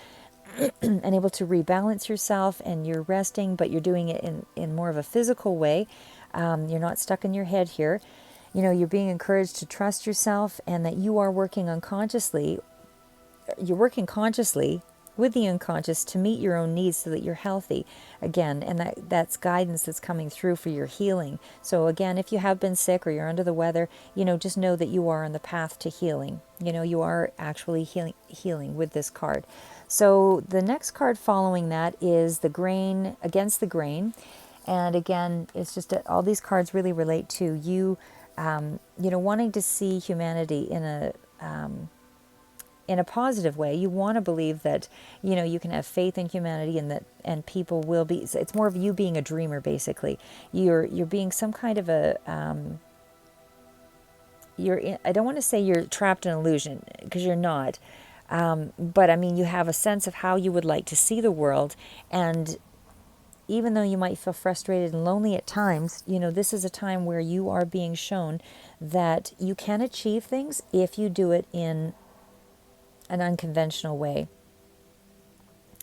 and able to rebalance yourself, and you're resting, but you're doing it in more of a physical way. You're not stuck in your head here. You're being encouraged to trust yourself and that you are working unconsciously. You're working consciously with the unconscious to meet your own needs so that you're healthy again, and that's guidance that's coming through for your healing. So again, if you have been sick or you're under the weather, just know that you are on the path to healing. You are actually healing with this card. So the next card following that is the grain, against the grain. And again, it's just all these cards really relate to you wanting to see humanity in a positive way. You want to believe that you can have faith in humanity, and people will be. It's more of you being a dreamer, basically. You're being some kind of a I don't want to say you're trapped in illusion, because you're not. But I mean, you have a sense of how you would like to see the world, and even though you might feel frustrated and lonely at times, this is a time where you are being shown that you can achieve things if you do it in an unconventional way.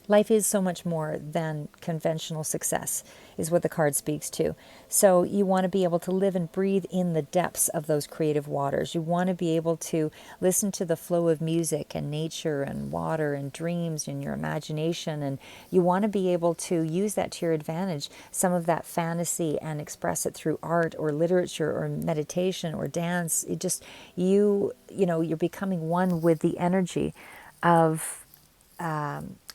Life is so much more than conventional success, is what the card speaks to. So you want to be able to live and breathe in the depths of those creative waters. You want to be able to listen to the flow of music and nature and water and dreams and your imagination. And you want to be able to use that to your advantage, some of that fantasy, and express it through art or literature or meditation or dance. It just, you're becoming one with the energy of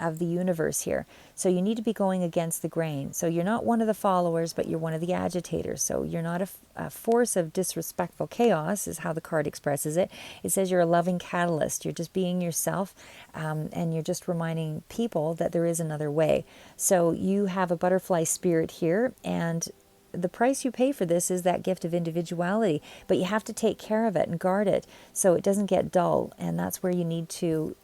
the universe here. So you need to be going against the grain. So you're not one of the followers, but you're one of the agitators. So you're not a force of disrespectful chaos, is how the card expresses it. It says you're a loving catalyst. You're just being yourself, and you're just reminding people that there is another way. So you have a butterfly spirit here, and the price you pay for this is that gift of individuality, but you have to take care of it and guard it so it doesn't get dull. And that's where you need to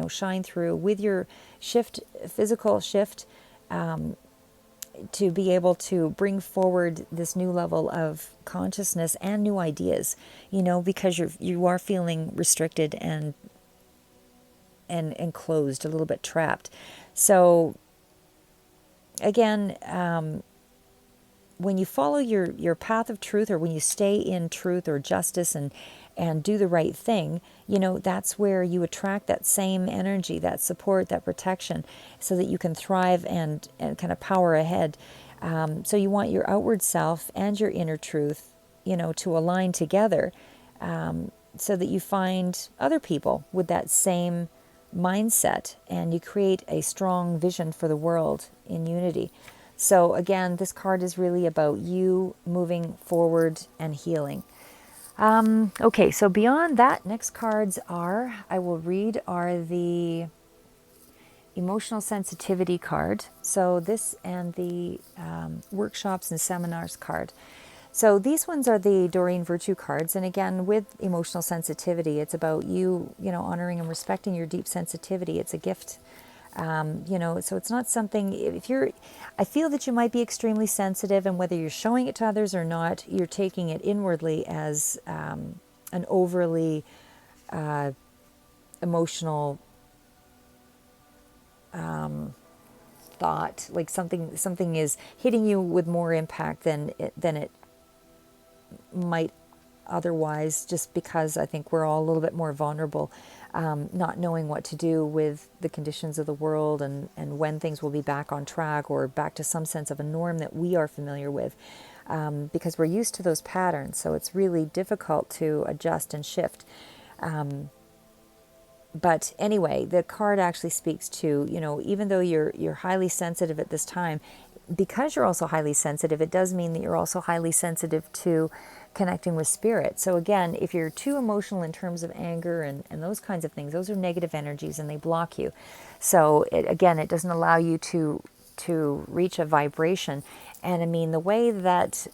shine through with your physical shift, to be able to bring forward this new level of consciousness and new ideas, because you are feeling restricted and enclosed, a little bit trapped. So again, when you follow your path of truth, or when you stay in truth or justice and do the right thing, that's where you attract that same energy, that support, that protection, so that you can thrive and kind of power ahead. So you want your outward self and your inner truth, to align together, so that you find other people with that same mindset, and you create a strong vision for the world in unity. So again, this card is really about you moving forward and healing. Okay, so beyond that, next cards I will read, are the emotional sensitivity card. So this and the workshops and seminars card. So these ones are the Doreen Virtue cards. And again, with emotional sensitivity, it's about you honoring and respecting your deep sensitivity. It's a gift. So it's not something, I feel that you might be extremely sensitive, and whether you're showing it to others or not, you're taking it inwardly as an overly emotional thought, like something is hitting you with more impact than it might otherwise, just because I think we're all a little bit more vulnerable, not knowing what to do with the conditions of the world, and when things will be back on track or back to some sense of a norm that we are familiar with, because we're used to those patterns. So it's really difficult to adjust and shift. But anyway, the card actually speaks to, even though you're highly sensitive at this time, because you're also highly sensitive, it does mean that you're also highly sensitive to connecting with spirit. So again, if you're too emotional in terms of anger and those kinds of things, those are negative energies and they block you. So it doesn't allow you to reach a vibration. And I mean, the way that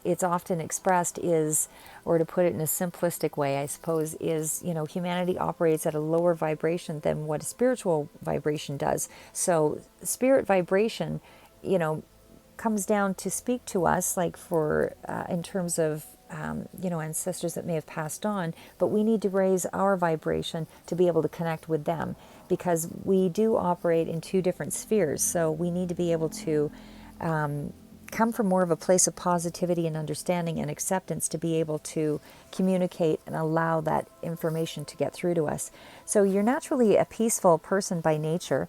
it's often expressed is, or to put it in a simplistic way, I suppose, is, humanity operates at a lower vibration than what a spiritual vibration does. So spirit vibration, comes down to speak to us, like for, in terms of, ancestors that may have passed on, but we need to raise our vibration to be able to connect with them, because we do operate in two different spheres. So we need to be able to come from more of a place of positivity and understanding and acceptance to be able to communicate and allow that information to get through to us. So you're naturally a peaceful person by nature,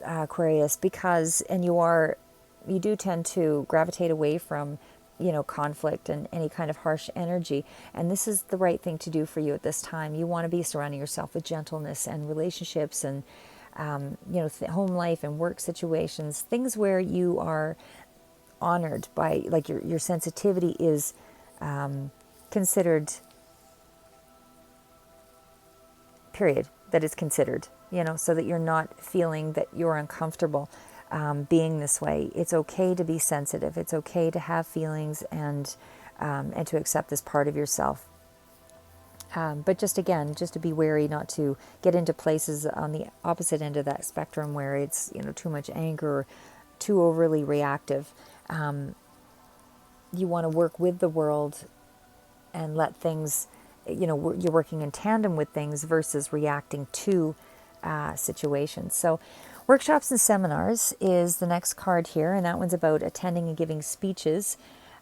Aquarius, because, and you do tend to gravitate away from, conflict and any kind of harsh energy. And this is the right thing to do for you at this time. You want to be surrounding yourself with gentleness and relationships and home life and work situations, things where you are honored by, like your sensitivity is considered, period, that is considered, so that you're not feeling that you're uncomfortable being this way. It's okay to be sensitive. It's okay to have feelings and to accept this part of yourself. But just to be wary not to get into places on the opposite end of that spectrum where it's, too much anger or too overly reactive. You want to work with the world and let things, you're working in tandem with things versus reacting to situations. So workshops and seminars is the next card here, and that one's about attending and giving speeches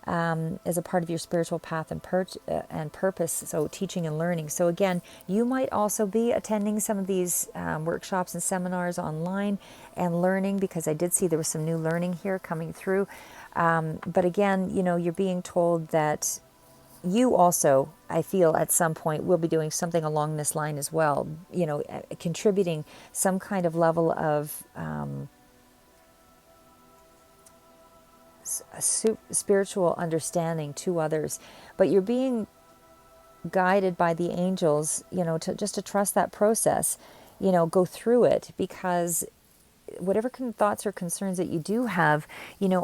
as a part of your spiritual path and purpose, so teaching and learning. So again, you might also be attending some of these workshops and seminars online and learning, because I did see there was some new learning here coming through. But again, you're being told that you also, I feel, at some point will be doing something along this line as well, contributing some kind of level of spiritual understanding to others, but you're being guided by the angels, to trust that process, go through it, because whatever thoughts or concerns that you do have,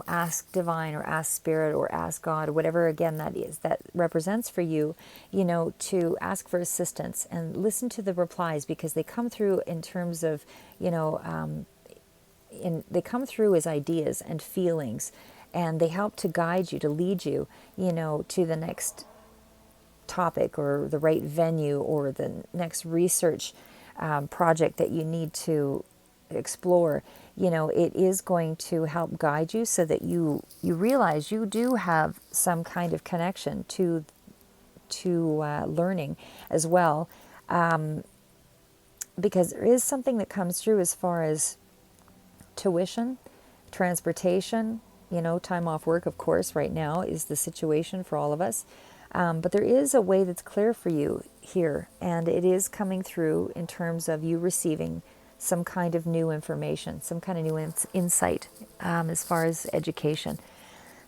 ask divine or ask spirit or ask God, or whatever again that is that represents for you, to ask for assistance and listen to the replies, because they come through in terms of, they come through as ideas and feelings, and they help to guide you, to lead you, to the next topic or the right venue or the next research project that you need to explore. It is going to help guide you so that you realize you do have some kind of connection to learning as well, because there is something that comes through as far as tuition, transportation, time off work, of course, right now is the situation for all of us. But there is a way that's clear for you here, and it is coming through in terms of you receiving some kind of new information, some kind of new insight as far as education.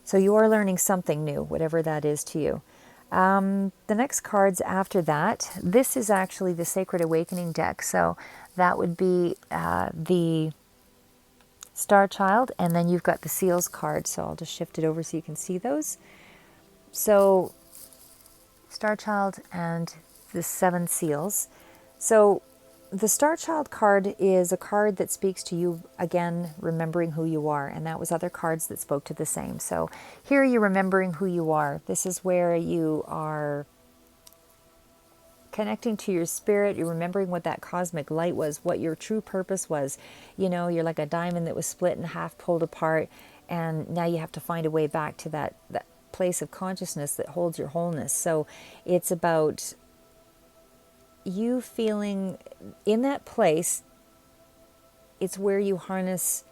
So you are learning something new, whatever that is to you. The next cards after that, this is actually the Sacred Awakening deck. So that would be the Star Child, and then you've got the Seals card. So I'll just shift it over so you can see those. So Star Child and the 7 Seals. So the Star Child card is a card that speaks to you, again, remembering who you are. And that was other cards that spoke to the same. So here you're remembering who you are. This is where you are connecting to your spirit. You're remembering what that cosmic light was, what your true purpose was. You know, you're like a diamond that was split in half, pulled apart. And now you have to find a way back to that place of consciousness that holds your wholeness. So it's about you feeling in that place. It's where you harness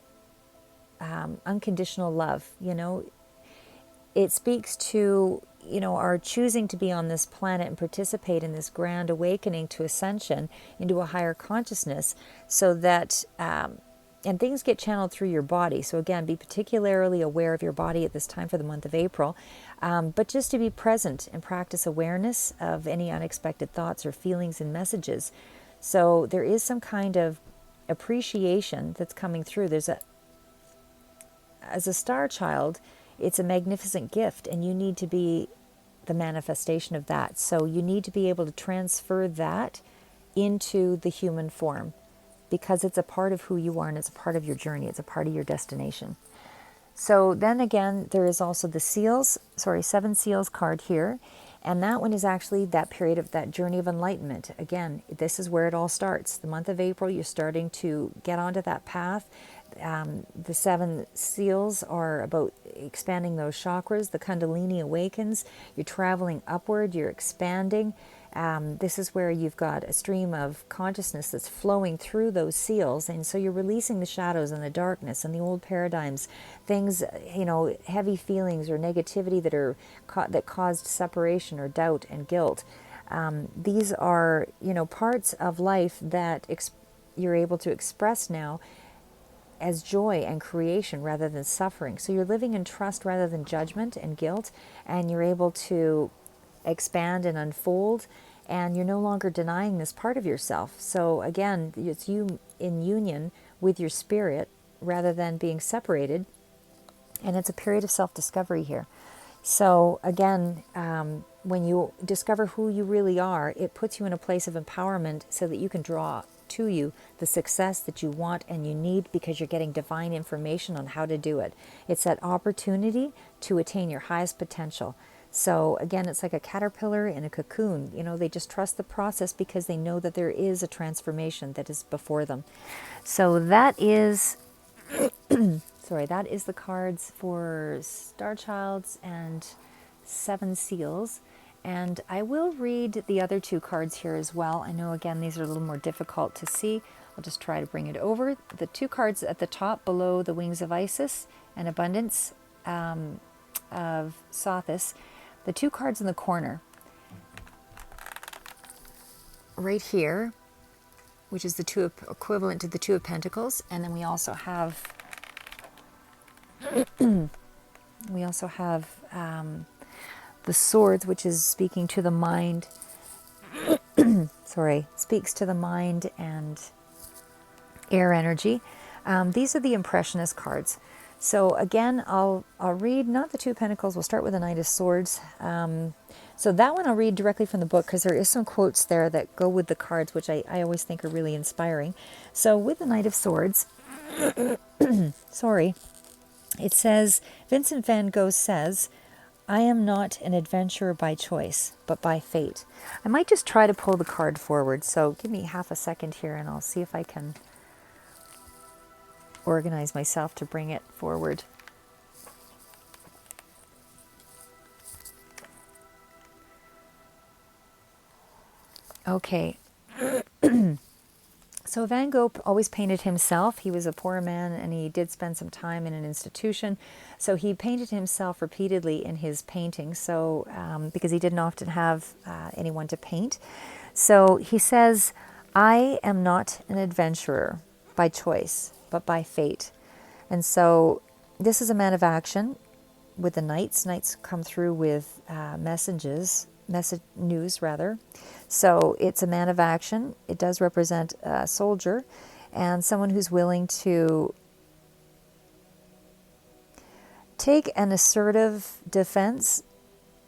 unconditional love. You know, it speaks to, you know, our choosing to be on this planet and participate in this grand awakening to ascension into a higher consciousness, so that and things get channeled through your body. So again, be particularly aware of your body at this time for the month of April, but just to be present and practice awareness of any unexpected thoughts or feelings and messages. So there is some kind of appreciation that's coming through. As a star child, it's a magnificent gift, and you need to be the manifestation of that. So you need to be able to transfer that into the human form, because it's a part of who you are and it's a part of your journey. It's a part of your destination. So then again, there is also the 7 Seals card here. And that one is actually that period of that journey of enlightenment. Again, this is where it all starts. The month of April, you're starting to get onto that path. The 7 Seals are about expanding those chakras. The Kundalini awakens. You're traveling upward. You're expanding. This is where you've got a stream of consciousness that's flowing through those seals, and so you're releasing the shadows and the darkness and the old paradigms, things, you know, heavy feelings or negativity that caused separation or doubt and guilt. These are, you know, parts of life that you're able to express now as joy and creation rather than suffering. So you're living in trust rather than judgment and guilt, and you're able to expand and unfold, and you're no longer denying this part of yourself. So again, it's you in union with your spirit rather than being separated, and it's a period of self-discovery here. So again, when you discover who you really are, it puts you in a place of empowerment so that you can draw to you the success that you want and you need, because you're getting divine information on how to do it. It's that opportunity to attain your highest potential. So again, it's like a caterpillar in a cocoon. You know, they just trust the process because they know that there is a transformation that is before them. So that is, that is the cards for Star Childs and 7 Seals. And I will read the other 2 cards here as well. I know, again, these are a little more difficult to see. I'll just try to bring it over. The 2 cards at the top below the Wings of Isis and Abundance of Sothis. The 2 cards in the corner, right here, which is the 2 equivalent to the 2 of Pentacles, and then we also have the Swords, which is speaking to the mind. Speaks to the mind and air energy. These are the Impressionist cards. So again, I'll read not the 2 of Pentacles. We'll start with the Knight of Swords. So that one I'll read directly from the book, because there is some quotes there that go with the cards, which I always think are really inspiring. So with the Knight of Swords, it says, Vincent van Gogh says, "I am not an adventurer by choice, but by fate." I might just try to pull the card forward. So give me half a second here and I'll see if I can organize myself to bring it forward. Okay. So Van Gogh always painted himself. He was a poor man and he did spend some time in an institution. So he painted himself repeatedly in his paintings. So because he didn't often have anyone to paint. So he says, I am not an adventurer by choice, but by fate. And so this is a man of action with the knights. Knights come through with news rather. So it's a man of action. It does represent a soldier and someone who's willing to take an assertive defense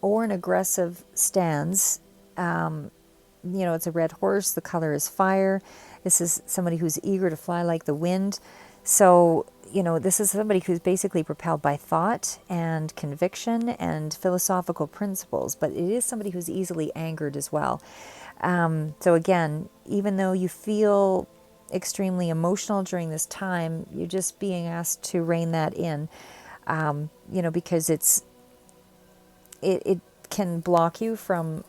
or an aggressive stance. It's a red horse. The color is fire. This is somebody who's eager to fly like the wind. So, this is somebody who's basically propelled by thought and conviction and philosophical principles, but it is somebody who's easily angered as well. So again, even though you feel extremely emotional during this time, you're just being asked to rein that in, because it can block you from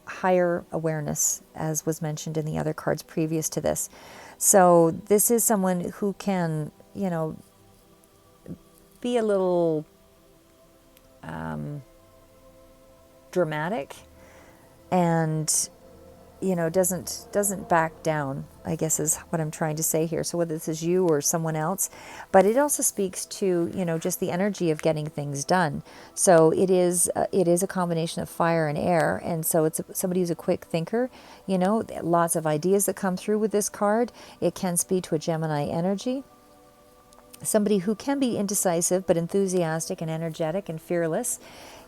higher awareness, as was mentioned in the other cards previous to this. So this is someone who can, be a little dramatic and, doesn't back down, I guess is what I'm trying to say here. So whether this is you or someone else, but it also speaks to, just the energy of getting things done. So it is a combination of fire and air. And so it's somebody who's a quick thinker, lots of ideas that come through with this card. It can speak to a Gemini energy. Somebody who can be indecisive but enthusiastic and energetic and fearless,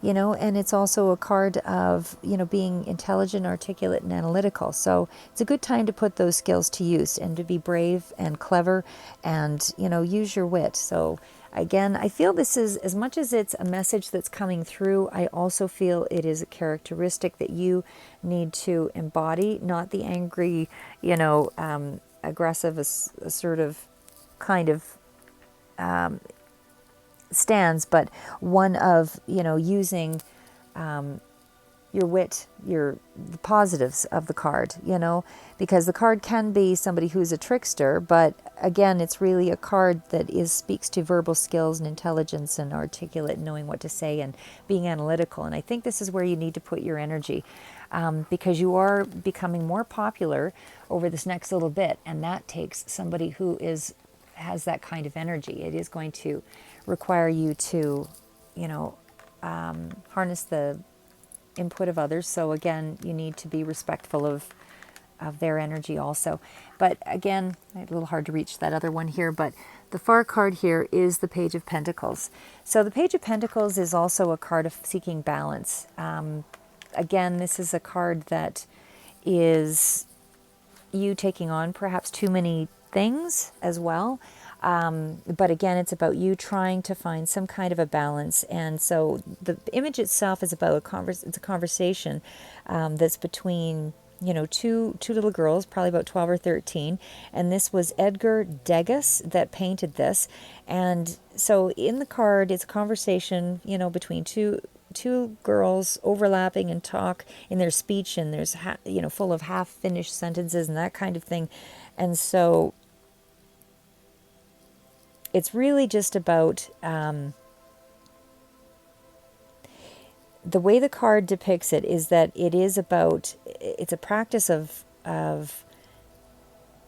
and it's also a card of, being intelligent, articulate, and analytical. So it's a good time to put those skills to use and to be brave and clever and, use your wit. So again, I feel this is, as much as it's a message that's coming through, I also feel it is a characteristic that you need to embody, not the angry, aggressive, assertive kind of stands, but one of, using your wit, the positives of the card, because the card can be somebody who's a trickster, but again, it's really a card that speaks to verbal skills and intelligence and articulate, knowing what to say and being analytical. And I think this is where you need to put your energy, because you are becoming more popular over this next little bit, and that takes somebody who has that kind of energy. It is going to require you to, harness the input of others. So again, you need to be respectful of their energy also. But again, a little hard to reach that other one here, but the far card here is the Page of Pentacles. So the Page of Pentacles is also a card of seeking balance. Again, this is a card that is you taking on perhaps too many things as well. But again, it's about you trying to find some kind of a balance. And so the image itself is about it's a conversation that's between, two little girls, probably about 12 or 13. And this was Edgar Degas that painted this. And so in the card, it's a conversation, between two girls overlapping and talk in their speech, and there's full of half-finished sentences and that kind of thing. And so it's really just about the way the card depicts it is that it's a practice of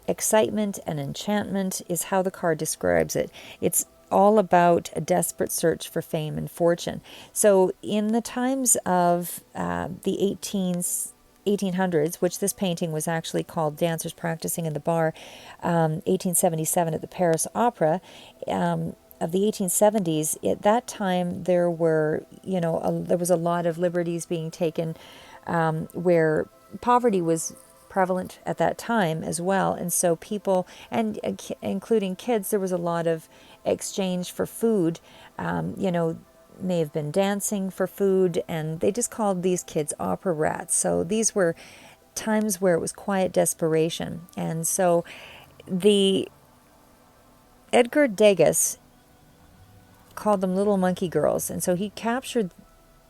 excitement and enchantment is how the card describes it. It's all about a desperate search for fame and fortune. So in the times of the 1800s, which this painting was actually called Dancers Practicing in the Bar, 1877 at the Paris Opera, of the 1870s, at that time there were, there was a lot of liberties being taken where poverty was prevalent at that time as well. And so people, and including kids, there was a lot of exchange for food, may have been dancing for food, and they just called these kids opera rats. So these were times where it was quiet desperation. And so the Edgar Degas called them little monkey girls. And so he captured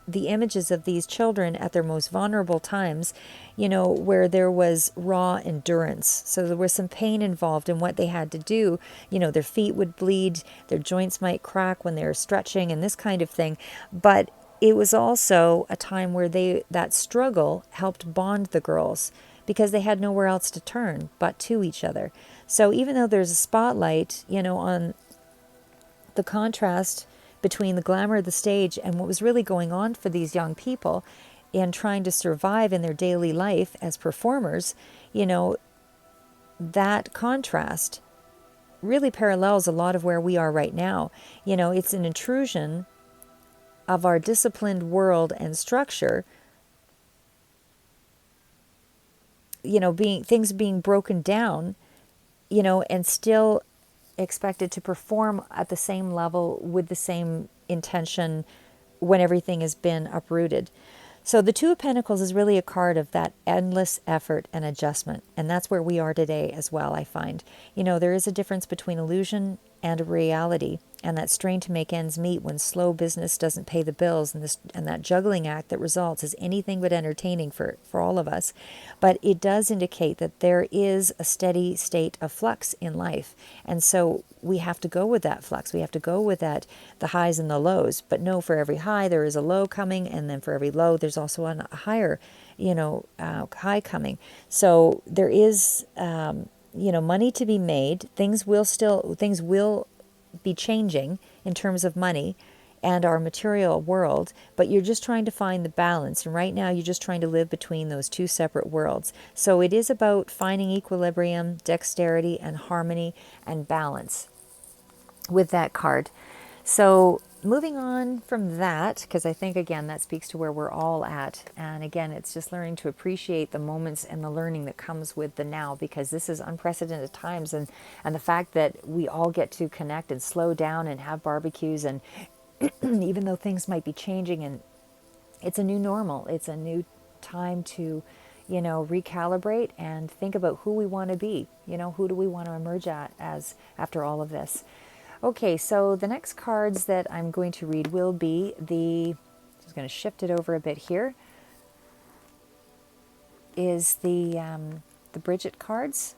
the images of these children at their most vulnerable times, where there was raw endurance. So there was some pain involved in what they had to do. Their feet would bleed, their joints might crack when they were stretching and this kind of thing. But it was also a time where that struggle helped bond the girls because they had nowhere else to turn but to each other. So even though there's a spotlight, on the contrast between the glamour of the stage and what was really going on for these young people in trying to survive in their daily life as performers, that contrast really parallels a lot of where we are right now. It's an intrusion of our disciplined world and structure, things being broken down, and still expected to perform at the same level with the same intention when everything has been uprooted. So the Two of Pentacles is really a card of that endless effort and adjustment. And that's where we are today as well, I find. There is a difference between illusion and reality, and that strain to make ends meet when slow business doesn't pay the bills, and that juggling act that results is anything but entertaining for all of us. But it does indicate that there is a steady state of flux in life. And so we have to go with that flux. We have to go with that, the highs and the lows. But no, for every high, there is a low coming. And then for every low, there's also a higher, high coming. So there is, money to be made. Things will be changing in terms of money and our material world, but you're just trying to find the balance. And right now you're just trying to live between those two separate worlds. So it is about finding equilibrium, dexterity, and harmony and balance with that card. So moving on from that, because I think, again, that speaks to where we're all at. And again, it's just learning to appreciate the moments and the learning that comes with the now, because this is unprecedented times. And the fact that we all get to connect and slow down and have barbecues, and even though things might be changing, and it's a new normal, it's a new time to, recalibrate and think about who we want to be. Who do we want to emerge as after all of this? Okay, so the next cards that I'm going to read will be just going to shift it over a bit here, is the Bridget cards,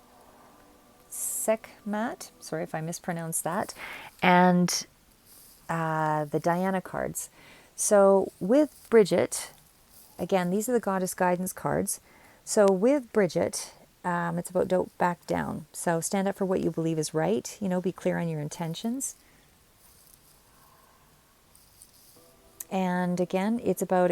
Sekhmet, sorry if I mispronounced that, and the Diana cards. So with Bridget, again, these are the Goddess Guidance cards. So with Bridget, it's about don't back down. So stand up for what you believe is right. Be clear on your intentions. And again, it's about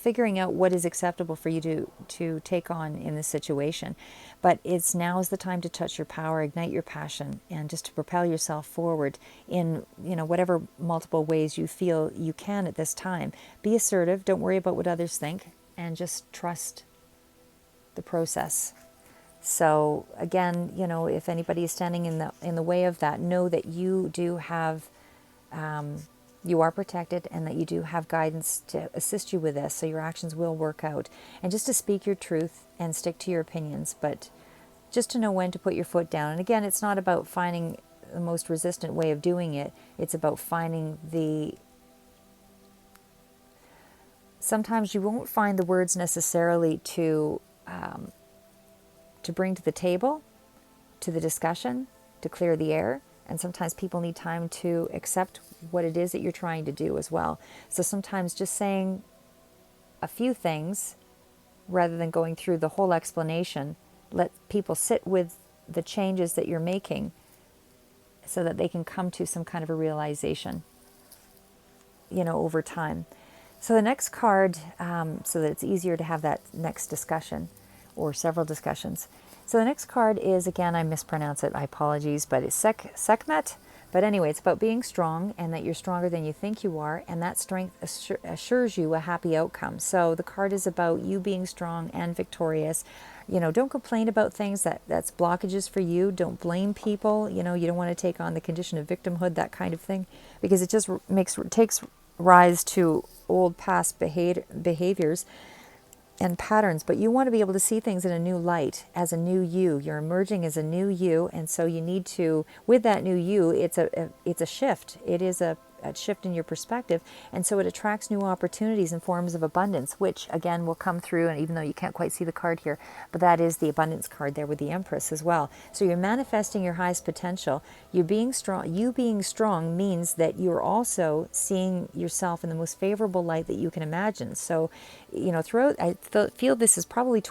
figuring out what is acceptable for you to take on in this situation. But now is the time to touch your power, ignite your passion, and just to propel yourself forward in, whatever multiple ways you feel you can at this time. Be assertive. Don't worry about what others think, and just trust the process. So again, if anybody is standing in the way of that, know that you do have, you are protected, and that you do have guidance to assist you with this. So your actions will work out, and just to speak your truth and stick to your opinions, but just to know when to put your foot down. And again, it's not about finding the most resistant way of doing it. It's about finding sometimes you won't find the words necessarily to bring to the table, to the discussion, to clear the air. And sometimes people need time to accept what it is that you're trying to do as well. So sometimes just saying a few things rather than going through the whole explanation, let people sit with the changes that you're making so that they can come to some kind of a realization, over time. So the next card, so that it's easier to have that next discussion or several discussions. So the next card is, again, I mispronounce it, my apologies, but it's Sekhmet. But anyway, it's about being strong, and that you're stronger than you think you are, and that strength assures you a happy outcome. So the card is about you being strong and victorious. Don't complain about things that's blockages for you. Don't blame people. You don't want to take on the condition of victimhood, that kind of thing, because it just takes rise to old past behaviors and patterns. But you want to be able to see things in a new light, as a new you. You're emerging as a new you, and so you need to, with that new you, it's a shift. It is a shift in your perspective, and so it attracts new opportunities and forms of abundance, which again will come through. And even though you can't quite see the card here, but that is the abundance card there with the Empress as well. So you're manifesting your highest potential. You're being strong. You being strong means that you're also seeing yourself in the most favorable light that you can imagine. So, throughout, I feel this is probably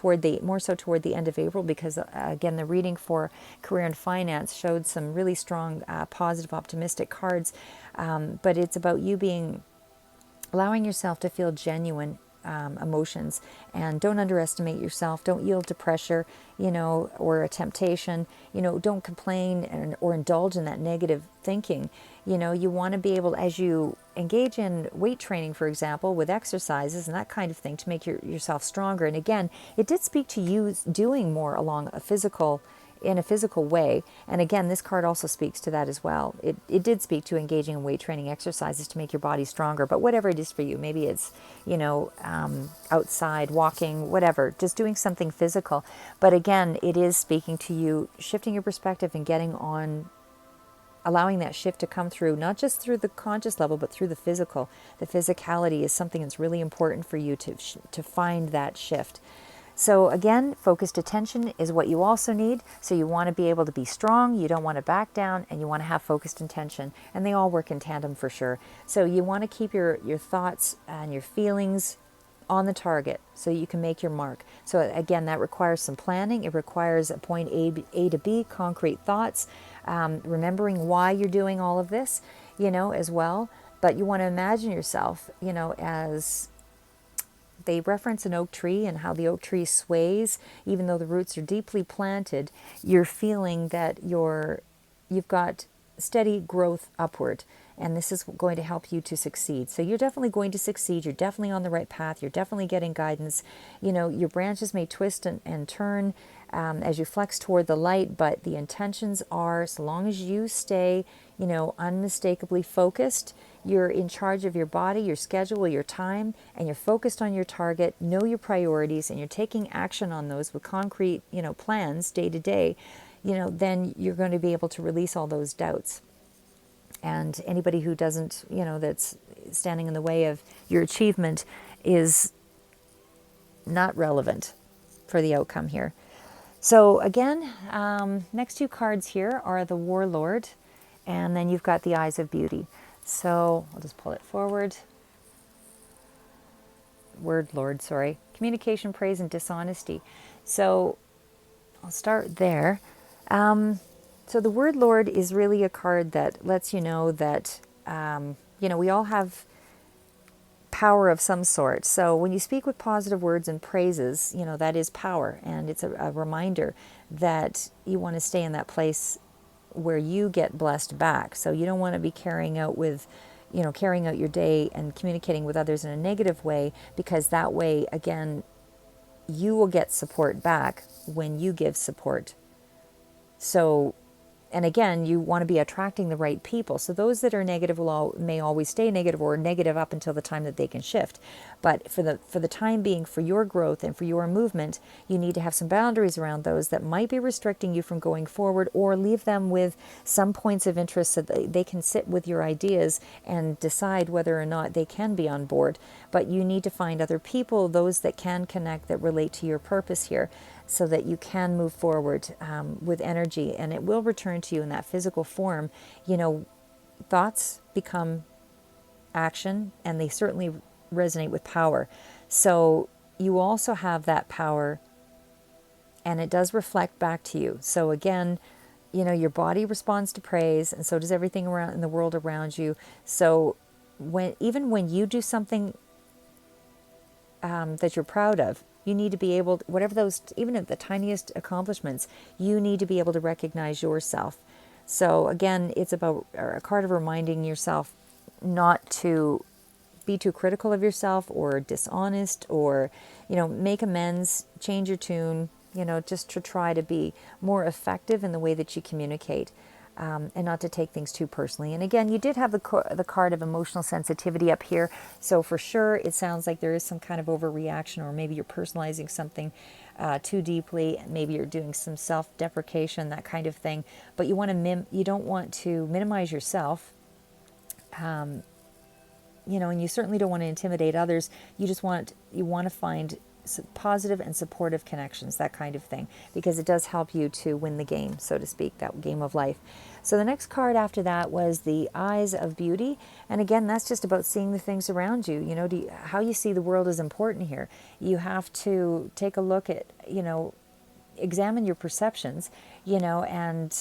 more so toward the end of April, because again, the reading for career and finance showed some really strong, positive, optimistic cards. But it's about you allowing yourself to feel genuine emotions, and don't underestimate yourself. Don't yield to pressure, or a temptation. Don't complain or indulge in that negative thinking. You want to be able, as you engage in weight training, for example, with exercises and that kind of thing, to make yourself stronger. And again, it did speak to you doing more along in a physical way. And again, this card also speaks to that as well. It did speak to engaging in weight training exercises to make your body stronger. But whatever it is for you, maybe it's, outside, walking, whatever, just doing something physical. But again, it is speaking to you, shifting your perspective and getting on, allowing that shift to come through, not just through the conscious level, but through the physical. The physicality is something that's really important for you to find that shift. So again, focused attention is what you also need. So you want to be able to be strong, you don't want to back down, and you want to have focused attention. And they all work in tandem for sure. So you want to keep your thoughts and your feelings on the target so you can make your mark. So again, that requires some planning. It requires a point A to B, concrete thoughts, remembering why you're doing all of this, as well. But you want to imagine yourself, as they reference an oak tree and how the oak tree sways, even though the roots are deeply planted. You're feeling that you've got steady growth upward, and this is going to help you to succeed. So you're definitely going to succeed. You're definitely on the right path. You're definitely getting guidance. Your branches may twist and turn as you flex toward the light, but the intentions are, so long as you stay, unmistakably focused, you're in charge of your body, your schedule, your time, and you're focused on your target, know your priorities, and you're taking action on those with concrete, plans day to day, then you're going to be able to release all those doubts. And anybody who doesn't, that's standing in the way of your achievement is not relevant for the outcome here. So again, next two cards here are the Warlord, and then you've got the Eyes of Beauty. So I'll just pull it forward. Word Lord, sorry. Communication, praise, and dishonesty. So I'll start there. So the Word Lord is really a card that lets you know that, we all have power of some sort. So when you speak with positive words and praises, that is power. And it's a reminder that you want to stay in that place where you get blessed back. So you don't want to be carrying out your day and communicating with others in a negative way, because that way, again, you will get support back when you give support. So, and again, you want to be attracting the right people. So those that are negative may always stay negative, or negative up until the time that they can shift. But for the time being, for your growth and for your movement, you need to have some boundaries around those that might be restricting you from going forward, or leave them with some points of interest so that they can sit with your ideas and decide whether or not they can be on board. But you need to find other people, those that can connect, that relate to your purpose here, so that you can move forward with energy, and it will return to you in that physical form. Thoughts become action, and they certainly resonate with power. So you also have that power, and it does reflect back to you. So again, your body responds to praise, and so does everything around in the world around you. So even when you do something that you're proud of, you need to be able to, whatever those, even at the tiniest accomplishments, you need to be able to recognize yourself. So again, it's about a card of reminding yourself not to be too critical of yourself or dishonest, or, make amends, change your tune, just to try to be more effective in the way that you communicate. And not to take things too personally. And again, you did have the card of emotional sensitivity up here. So for sure, it sounds like there is some kind of overreaction, or maybe you're personalizing something too deeply. Maybe you're doing some self-deprecation, that kind of thing. But you don't want to minimize yourself. And you certainly don't want to intimidate others. You want to find positive and supportive connections, that kind of thing, because it does help you to win the game, so to speak, that game of life. So the next card after that was the Eyes of Beauty. And again, that's just about seeing the things around you. How you see the world is important here. You have to take a look at, examine your perceptions, and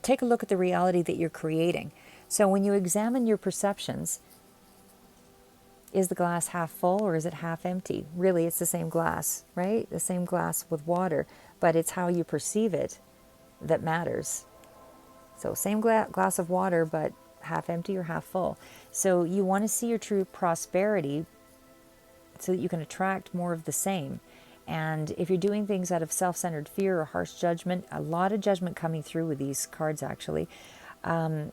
take a look at the reality that you're creating. So when you examine your perceptions, is the glass half full or is it half empty? Really, it's the same glass, right? The same glass with water, but it's how you perceive it that matters. So same glass of water, but half empty or half full. So you want to see your true prosperity so that you can attract more of the same. And if you're doing things out of self-centered fear or harsh judgment, a lot of judgment coming through with these cards actually, then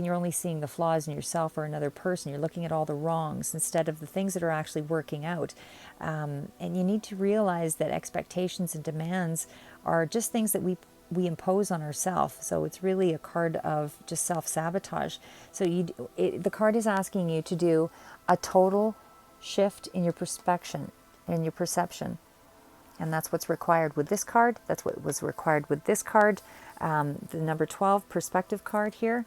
you're only seeing the flaws in yourself or another person. You're looking at all the wrongs instead of the things that are actually working out. And you need to realize that expectations and demands are just things that we impose on ourselves. So it's really a card of just self-sabotage. So the card is asking you to do a total shift in your perception, and that's what's required with this card. That's what was required with this card, the number 12 perspective card here.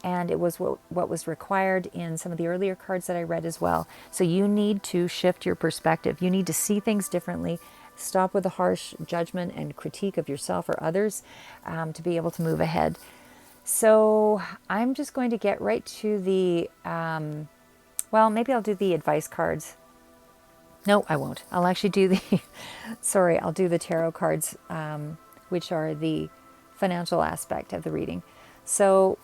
And it was what was required in some of the earlier cards that I read as well. So you need to shift your perspective. You need to see things differently. Stop with the harsh judgment and critique of yourself or others to be able to move ahead. So I'm just going to get right to the, maybe I'll do the advice cards. No, I won't. I'll actually do I'll do the tarot cards, which are the financial aspect of the reading. So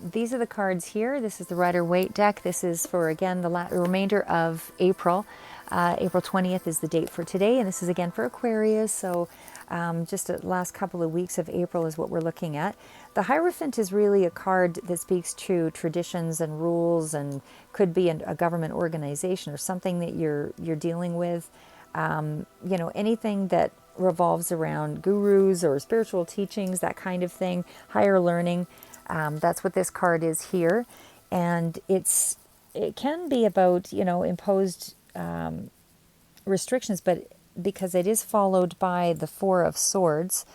these are the cards here. This is the Rider-Waite deck. This is for, again, the remainder of April. April 20th is the date for today, and this is again for Aquarius. So just the last couple of weeks of April is what we're looking at. The Hierophant is really a card that speaks to traditions and rules, and could be a government organization or something that you're dealing with. Anything that revolves around gurus or spiritual teachings, that kind of thing, higher learning. That's what this card is here. And it can be about, imposed restrictions, but because it is followed by the Four of Swords,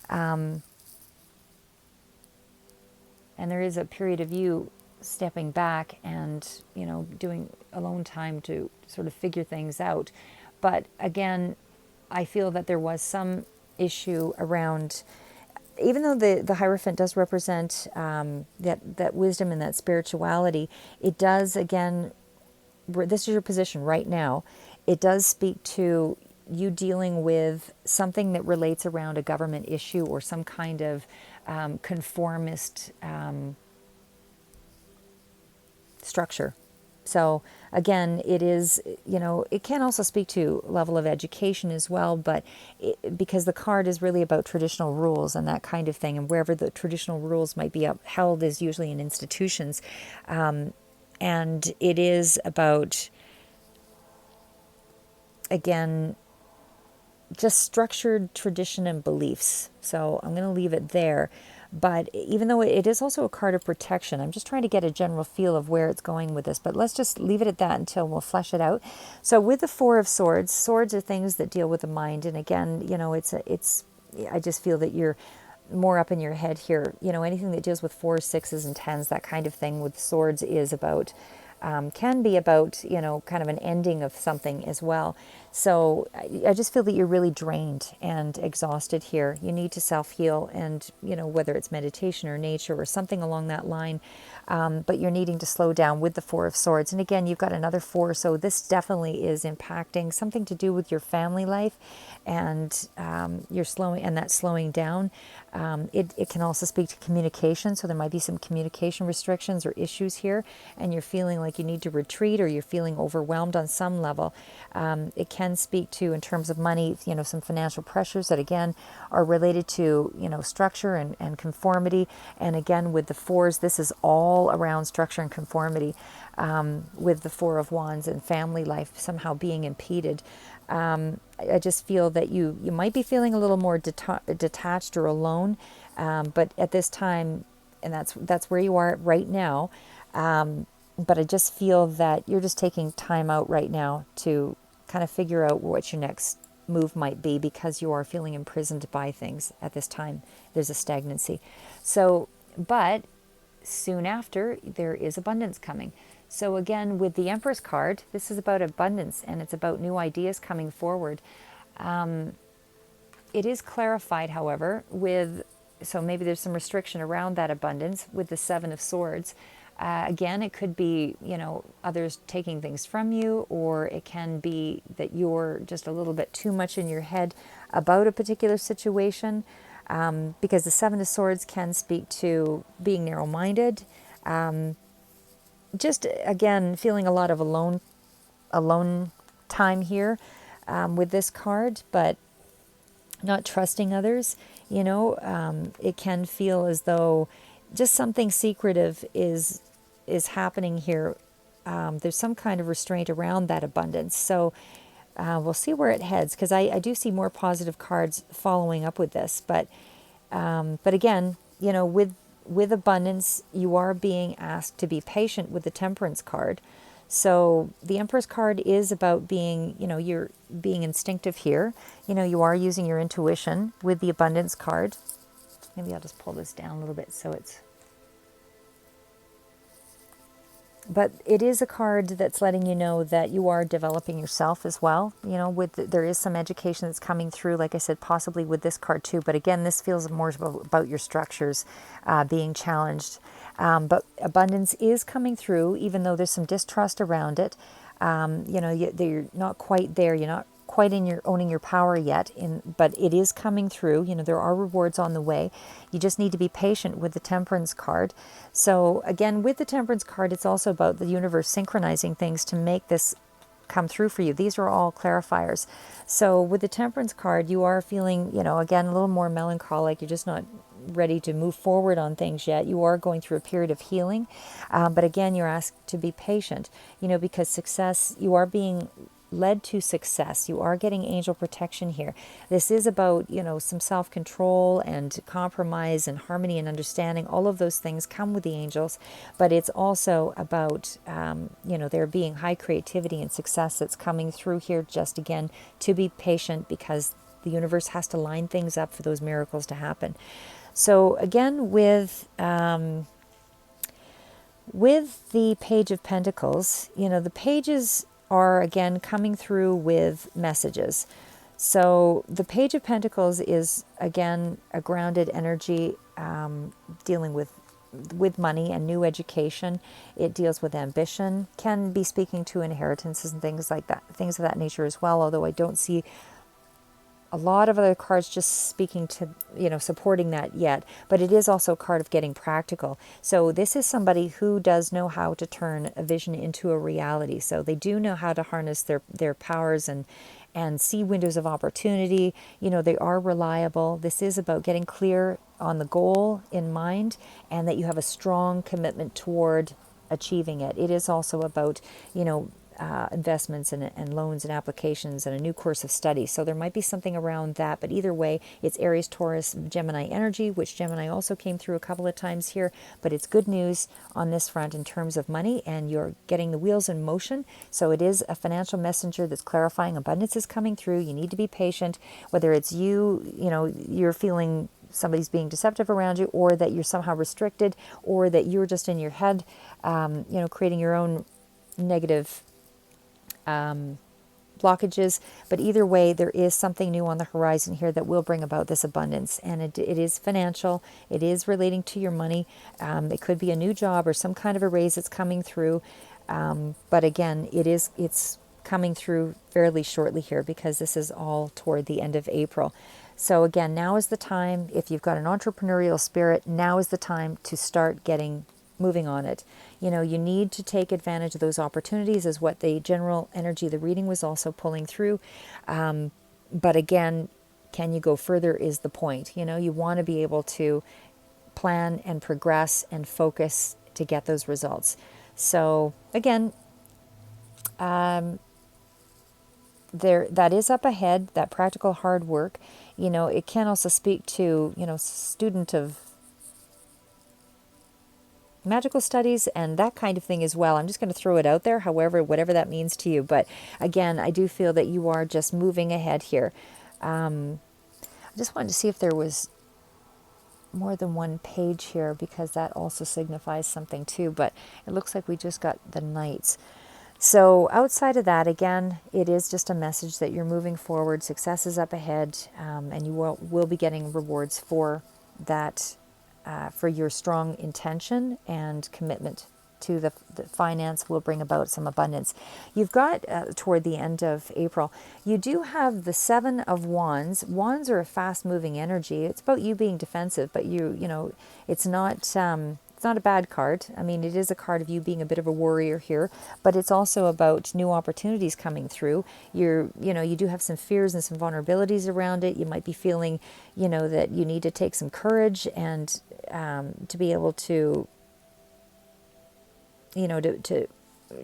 and there is a period of you stepping back and, doing alone time to sort of figure things out. But again, I feel that there was some issue around, even though the Hierophant does represent that wisdom and that spirituality, it does, again, this is your position right now, it does speak to you dealing with something that relates around a government issue or some kind of conformist structure. So again, it is, it can also speak to level of education as well, but because the card is really about traditional rules and that kind of thing, and wherever the traditional rules might be upheld is usually in institutions. And it is about, again, just structured tradition and beliefs. So I'm going to leave it there. But even though it is also a card of protection, I'm just trying to get a general feel of where it's going with this. But let's just leave it at that until we'll flesh it out. So with the Four of Swords, swords are things that deal with the mind. And again, I just feel that you're more up in your head here. Anything that deals with 4s, 6s, and 10s, that kind of thing with swords is about, can be about, kind of an ending of something as well. So I just feel that you're really drained and exhausted here. You need to self-heal, and, whether it's meditation or nature or something along that line, but you're needing to slow down with the Four of Swords. And again, you've got another 4, so this definitely is impacting something to do with your family life, and you're slowing down. It can also speak to communication, so there might be some communication restrictions or issues here, and you're feeling like you need to retreat, or you're feeling overwhelmed on some level. It can speak to, in terms of money, some financial pressures that again are related to, structure and conformity. And again, with the 4s, this is all around structure and conformity, with the 4 of Wands and family life somehow being impeded. I just feel that you might be feeling a little more detached or alone, but at this time, and that's where you are right now. But I just feel that you're just taking time out right now to kind of figure out what your next move might be, because you are feeling imprisoned by things at this time. There's a stagnancy. So, but soon after, there is abundance coming. So again, with the Empress card, this is about abundance, and it's about new ideas coming forward. It is clarified, however, with, so maybe there's some restriction around that abundance with the Seven of Swords. Again, it could be, others taking things from you, or it can be that you're just a little bit too much in your head about a particular situation, because the Seven of Swords can speak to being narrow-minded, just again feeling a lot of alone time here with this card, but not trusting others. It can feel as though just something secretive is happening here. There's some kind of restraint around that abundance. So we'll see where it heads, because I do see more positive cards following up with this. But again, with abundance, you are being asked to be patient with the Temperance card. So the Empress card is about being, you're being instinctive here. You are using your intuition with the Abundance card. Maybe I'll just pull this down a little bit so it's... But it is a card that's letting you know that you are developing yourself as well. There is some education that's coming through, like I said, possibly with this card too. But again, this feels more about your structures being challenged. But abundance is coming through, even though there's some distrust around it. You're not quite there. You're not quite in your owning your power yet, but it is coming through. There are rewards on the way. You just need to be patient with the Temperance card. So again, with the Temperance card, it's also about the universe synchronizing things to make this come through for you. These are all clarifiers. So with the Temperance card, you are feeling, again, a little more melancholic. You're just not ready to move forward on things yet. You are going through a period of healing. But again, you're asked to be patient, because success, you are being led to success. You are getting angel protection here. This is about, some self-control and compromise and harmony and understanding. All of those things come with the angels, but it's also about, there being high creativity and success that's coming through here. Just again, to be patient, because the universe has to line things up for those miracles to happen. So again, with the Page of Pentacles, the pages are again coming through with messages. So the Page of Pentacles is again a grounded energy, dealing with money and new education. It deals with ambition, can be speaking to inheritances and things like that, things of that nature as well, although I don't see a lot of other cards just speaking to, supporting that yet. But it is also a card of getting practical. So this is somebody who does know how to turn a vision into a reality. So they do know how to harness their powers and see windows of opportunity. They are reliable. This is about getting clear on the goal in mind, and that you have a strong commitment toward achieving it. It is also about, investments and loans and applications and a new course of study. So there might be something around that, but either way, it's Aries, Taurus, Gemini energy, which Gemini also came through a couple of times here, but it's good news on this front in terms of money, and you're getting the wheels in motion. So it is a financial messenger that's clarifying abundance is coming through. You need to be patient, whether it's you're feeling somebody's being deceptive around you, or that you're somehow restricted, or that you're just in your head, creating your own negative blockages. But either way, there is something new on the horizon here that will bring about this abundance, and it is financial. It is relating to your money. It could be a new job or some kind of a raise that's coming through, but again, it's coming through fairly shortly here, because this is all toward the end of April. So again, now is the time. If you've got an entrepreneurial spirit, now is the time to start moving on it. You need to take advantage of those opportunities, is what the general energy of the reading was also pulling through. But again, can you go further is the point. You want to be able to plan and progress and focus to get those results. So again, that is up ahead, that practical hard work. It can also speak to, student of magical studies and that kind of thing as well. I'm just going to throw it out there, however, whatever that means to you. But again, I do feel that you are just moving ahead here. I just wanted to see if there was more than one page here, because that also signifies something too, but it looks like we just got the Knights. So outside of that, again, it is just a message that you're moving forward, success is up ahead, and you will be getting rewards for that, for your strong intention and commitment to the finance will bring about some abundance. You've got, toward the end of April, you do have the Seven of Wands. Wands are a fast-moving energy. It's about you being defensive, but you know, it's not a bad card. I mean, it is a card of you being a bit of a warrior here, but it's also about new opportunities coming through. You do have some fears and some vulnerabilities around it. You might be feeling, that you need to take some courage and to be able to, to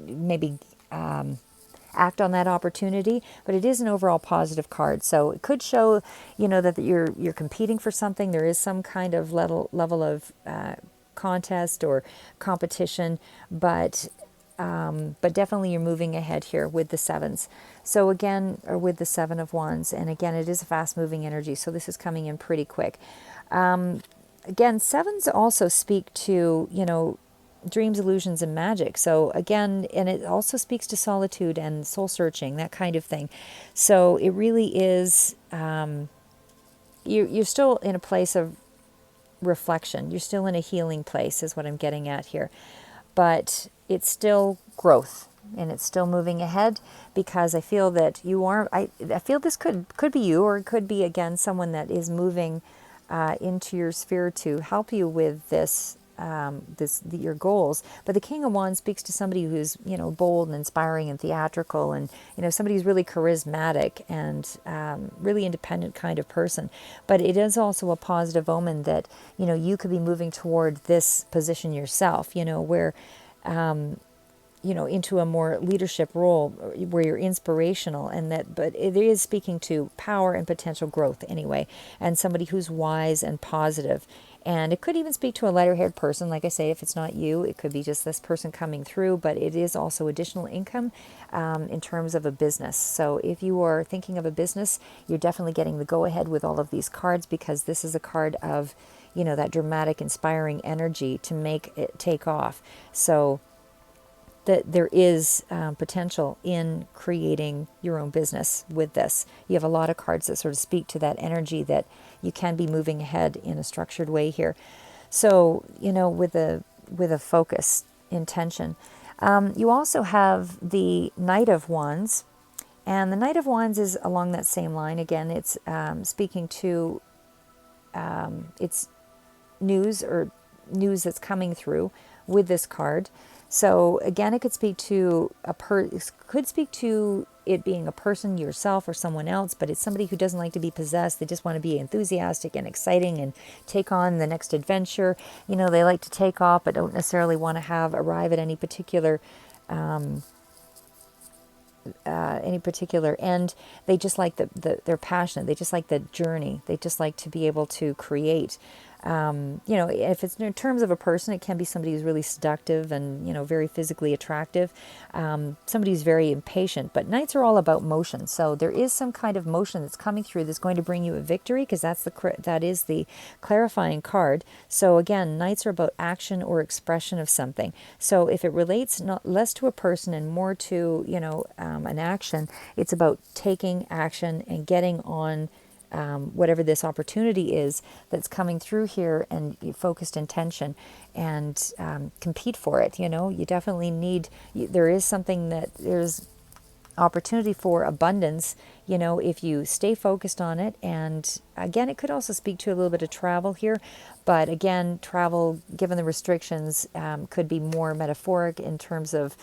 maybe act on that opportunity, but it is an overall positive card. So it could show, that you're competing for something. There is some kind of level of contest or competition, but definitely you're moving ahead here with the sevens. So again, or with the Seven of Wands, and again, it is a fast-moving energy. So this is coming in pretty quick. Again, sevens also speak to, dreams, illusions, and magic. So again, and it also speaks to solitude and soul searching, that kind of thing. So it really is, you're still in a place of reflection. You're still in a healing place is what I'm getting at here. But it's still growth and it's still moving ahead, because I feel that you are, I feel this could be you, or it could be, again, someone that is moving into your sphere to help you with this, your goals. But the King of Wands speaks to somebody who's, bold and inspiring and theatrical, and, somebody who's really charismatic and really independent kind of person. But it is also a positive omen that, you could be moving toward this position yourself, where, into a more leadership role where you're inspirational, and that, but it is speaking to power and potential growth anyway, and somebody who's wise and positive. And it could even speak to a lighter-haired person. Like I say, if it's not you, it could be just this person coming through, but it is also additional income in terms of a business. So if you are thinking of a business, you're definitely getting the go-ahead with all of these cards, because this is a card of, that dramatic, inspiring energy to make it take off. So that there is potential in creating your own business with this. You have a lot of cards that sort of speak to that energy that you can be moving ahead in a structured way here. So, with a focus, intention. You also have the Knight of Wands, and the Knight of Wands is along that same line. Again, it's speaking to it's news that's coming through with this card. So again, it could speak to it being a person, yourself, or someone else, but it's somebody who doesn't like to be possessed. They just want to be enthusiastic and exciting and take on the next adventure. They like to take off, but don't necessarily want to arrive at any particular end. They just like they're passionate. They just like the journey. They just like to be able to create. If it's in terms of a person, it can be somebody who's really seductive and, very physically attractive. Somebody who's very impatient, but Knights are all about motion. So there is some kind of motion that's coming through that's going to bring you a victory, because that is the clarifying card. So again, Knights are about action or expression of something. So if it relates not less to a person and more to, an action, it's about taking action and getting on whatever this opportunity is that's coming through here, and you focused intention and compete for it. You definitely need, there is something that there's opportunity for abundance, if you stay focused on it. And again, it could also speak to a little bit of travel here, but again, travel, given the restrictions, could be more metaphoric in terms of,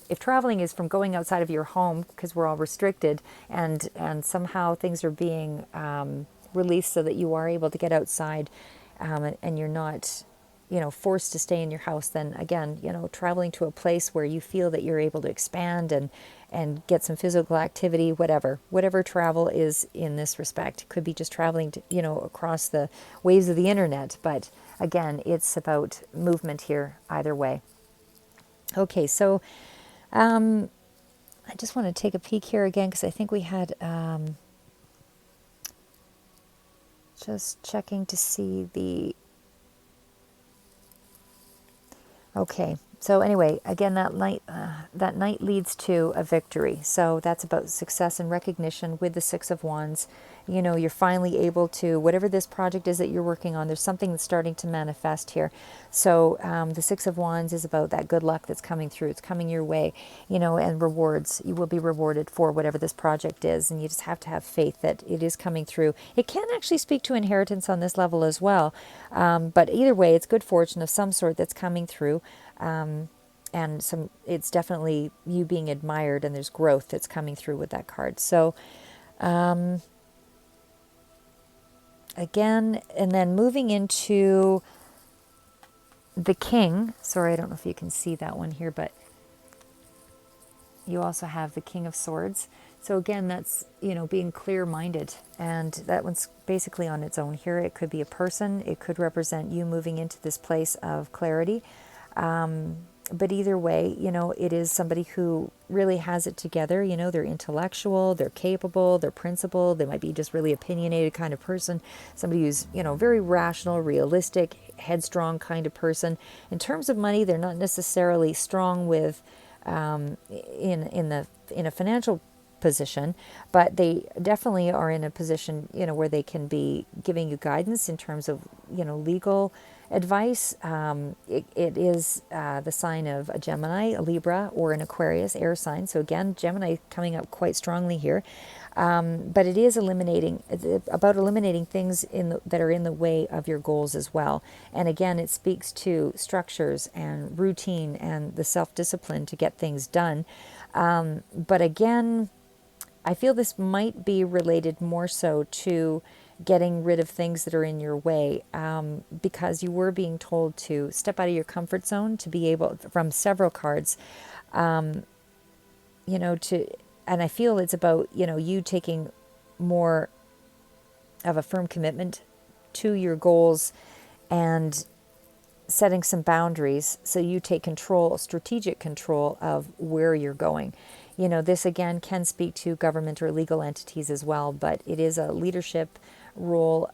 if traveling is from going outside of your home, because we're all restricted, and somehow things are being released so that you are able to get outside, and you're not forced to stay in your house, then again, traveling to a place where you feel that you're able to expand and get some physical activity, whatever travel is in this respect. It could be just traveling to, across the waves of the internet, but again, it's about movement here either way. Okay, so I just want to take a peek here again because I think we had just checking to see the. Okay, so anyway, again, that night leads to a victory. So that's about success and recognition with the Six of Wands. You're finally able to, whatever this project is that you're working on, there's something that's starting to manifest here. So the Six of Wands is about that good luck that's coming through. It's coming your way, and rewards. You will be rewarded for whatever this project is, and you just have to have faith that it is coming through. It can actually speak to inheritance on this level as well. But either way, it's good fortune of some sort that's coming through. And it's definitely you being admired, and there's growth that's coming through with that card. So again, and then moving into the King. Sorry, I don't know if you can see that one here, but you also have the King of Swords. So again, that's, being clear-minded, and that one's basically on its own here. It could be a person. It could represent you moving into this place of clarity. But either way, it is somebody who really has it together. They're intellectual, they're capable, they're principled. They might be just really opinionated kind of person. Somebody who's, very rational, realistic, headstrong kind of person. In terms of money, they're not necessarily strong with in a financial position, but they definitely are in a position, where they can be giving you guidance in terms of, legal advice. It is the sign of a Gemini, a Libra, or an Aquarius, air sign. So again, Gemini coming up quite strongly here. But it is about eliminating things that are in the way of your goals as well. And again, it speaks to structures and routine and the self-discipline to get things done. But again, I feel this might be related more so to getting rid of things that are in your way, because you were being told to step out of your comfort zone to be able, from several cards, and I feel it's about, you taking more of a firm commitment to your goals and setting some boundaries so you take control, strategic control of where you're going. This again can speak to government or legal entities as well, but it is a leadership role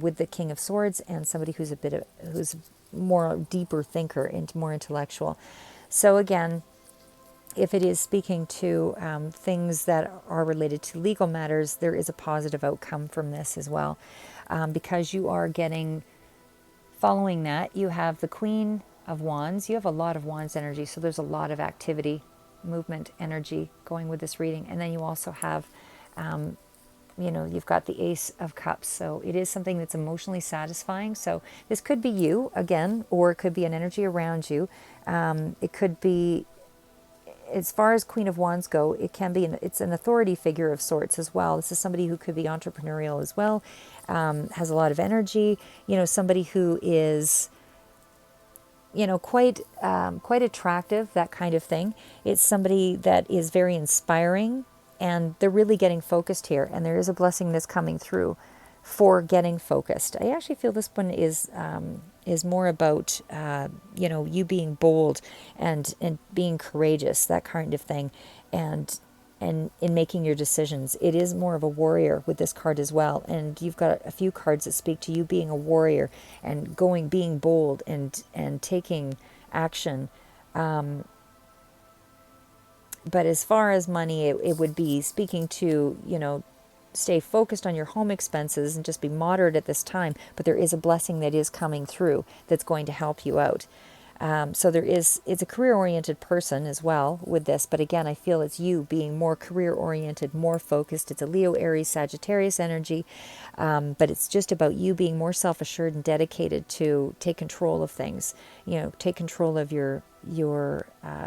with the King of Swords and somebody who's who's more deeper thinker and more intellectual. So again, if it is speaking to things that are related to legal matters, there is a positive outcome from this as well, because you are getting, following that, you have the Queen of Wands. You have a lot of Wands energy, so there's a lot of activity, movement, energy going with this reading. And then you also have, you've got the Ace of Cups. So it is something that's emotionally satisfying. So this could be you again, or it could be an energy around you. It could be, as far as Queen of Wands go, it can be, it's an authority figure of sorts as well. This is somebody who could be entrepreneurial as well, has a lot of energy, somebody who is, quite attractive, that kind of thing. It's somebody that is very inspiring, and they're really getting focused here, and there is a blessing that's coming through for getting focused. I actually feel this one is more about you being bold and being courageous, that kind of thing, and in making your decisions. It is more of a warrior with this card as well, and you've got a few cards that speak to you being a warrior and being bold and taking action. But as far as money, it would be speaking to, stay focused on your home expenses and just be moderate at this time. But there is a blessing that is coming through that's going to help you out. So it's a career-oriented person as well with this. But again, I feel it's you being more career-oriented, more focused. It's a Leo, Aries, Sagittarius energy. But it's just about you being more self-assured and dedicated to take control of things. Take control of your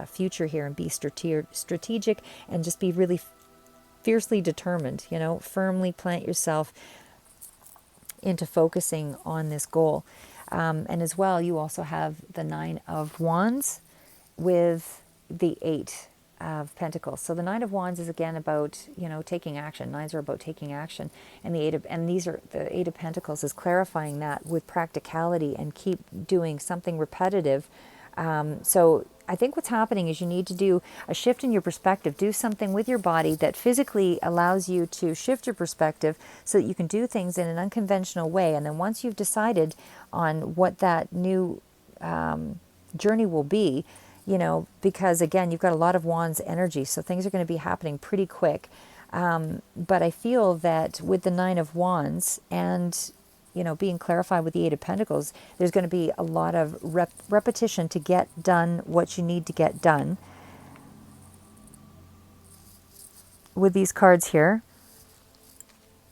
future here and be strategic and just be really fiercely determined, firmly plant yourself into focusing on this goal. And as well, you also have the Nine of Wands with the Eight of Pentacles. So the Nine of Wands is again about, taking action. Nines are about taking action. And the Eight of Pentacles is clarifying that with practicality and keep doing something repetitive. So I think what's happening is you need to do a shift in your perspective, do something with your body that physically allows you to shift your perspective so that you can do things in an unconventional way. And then once you've decided on what that new journey will be, because again, you've got a lot of Wands energy, so things are going to be happening pretty quick. But I feel that with the Nine of Wands and being clarified with the Eight of Pentacles, there's going to be a lot of repetition to get done what you need to get done with these cards here.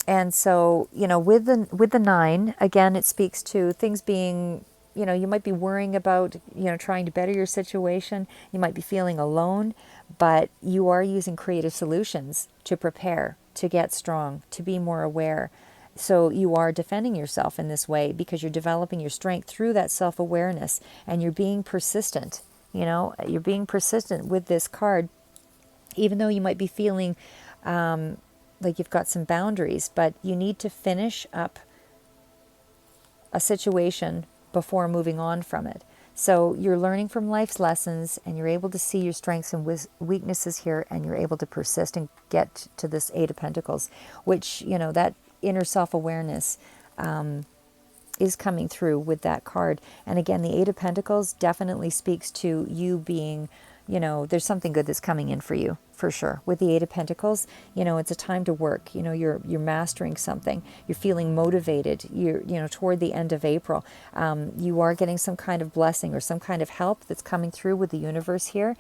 And so, with the nine, again, it speaks to things being, you might be worrying about, trying to better your situation. You might be feeling alone, but you are using creative solutions to prepare, to get strong, to be more aware. So you are defending yourself in this way because you're developing your strength through that self-awareness, and you're being persistent. You're being persistent with this card, even though you might be feeling like you've got some boundaries, but you need to finish up a situation before moving on from it. So you're learning from life's lessons, and you're able to see your strengths and weaknesses here, and you're able to persist and get to this Eight of Pentacles, which, that inner self-awareness is coming through with that card. And again, the Eight of Pentacles definitely speaks to you being, there's something good that's coming in for you, for sure. With the Eight of Pentacles, it's a time to work. You're mastering something. You're feeling motivated. You're, toward the end of April, you are getting some kind of blessing or some kind of help that's coming through with the universe here.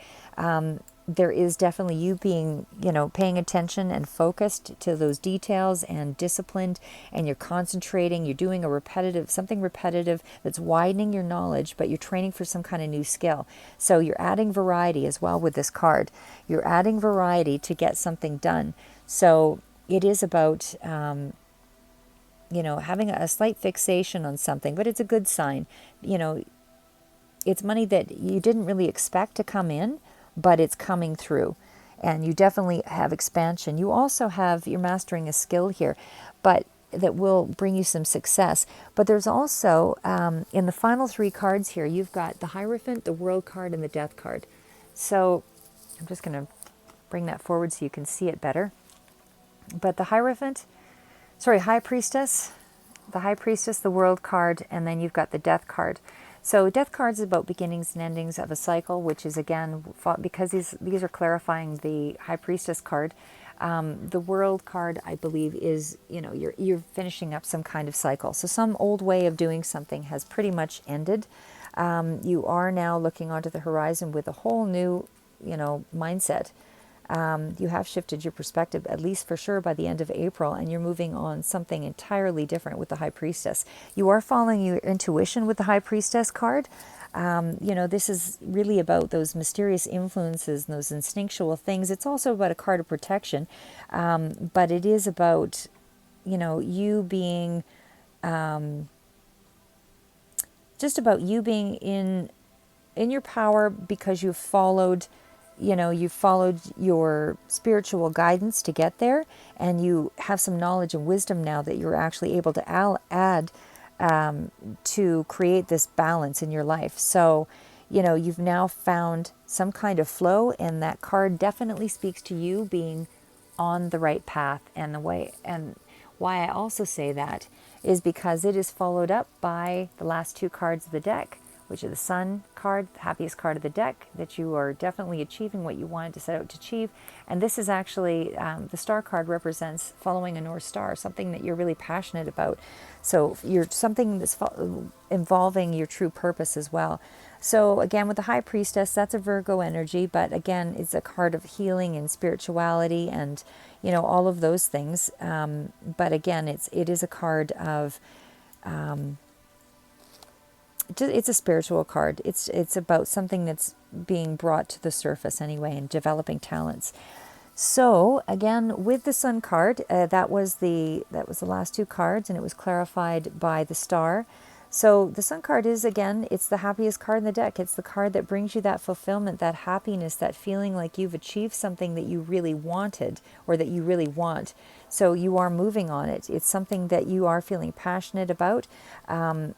There is definitely you being, paying attention and focused to those details and disciplined, and you're concentrating, you're doing something repetitive that's widening your knowledge, but you're training for some kind of new skill. So you're adding variety as well with this card. You're adding variety to get something done. So it is about, having a slight fixation on something, but it's a good sign. It's money that you didn't really expect to come in, but it's coming through, and you definitely have expansion. You're mastering a skill here, but that will bring you some success. But there's also, in the final three cards here, you've got the Hierophant, the World card, and the Death card. So I'm just going to bring that forward so you can see it better. But the High Priestess, the World card, and then you've got the Death card. So Death cards is about beginnings and endings of a cycle, which is, again, because these are clarifying the High Priestess card. The World card, I believe, is, you're finishing up some kind of cycle. So some old way of doing something has pretty much ended. You are now looking onto the horizon with a whole new, mindset. You have shifted your perspective, at least for sure, by the end of April, and you're moving on something entirely different with the High Priestess. You are following your intuition with the High Priestess card. This is really about those mysterious influences and those instinctual things. It's also about a card of protection, but it is about, you being, just about you being in your power because you've followed your spiritual guidance to get there, and you have some knowledge and wisdom now that you're actually able to add to create this balance in your life. So, you've now found some kind of flow, and that card definitely speaks to you being on the right path. And why I also say that is because it is followed up by the last two cards of the deck, which are the Sun card, the happiest card of the deck, that you are definitely achieving what you wanted to set out to achieve. And this is actually, the Star card represents following a North Star, something that you're really passionate about. So you're something that's involving your true purpose as well. So again, with the High Priestess, that's a Virgo energy, but again, it's a card of healing and spirituality and, all of those things. But again, it is a card of, it's a spiritual card. It's about something that's being brought to the surface anyway, and developing talents. So again, with the Sun card, that was the last two cards, and it was clarified by the Star. So the Sun card is, again, it's the happiest card in the deck. It's the card that brings you that fulfillment, that happiness, that feeling like you've achieved something that you really wanted or that you really want. So you are moving on it. It's something that you are feeling passionate about.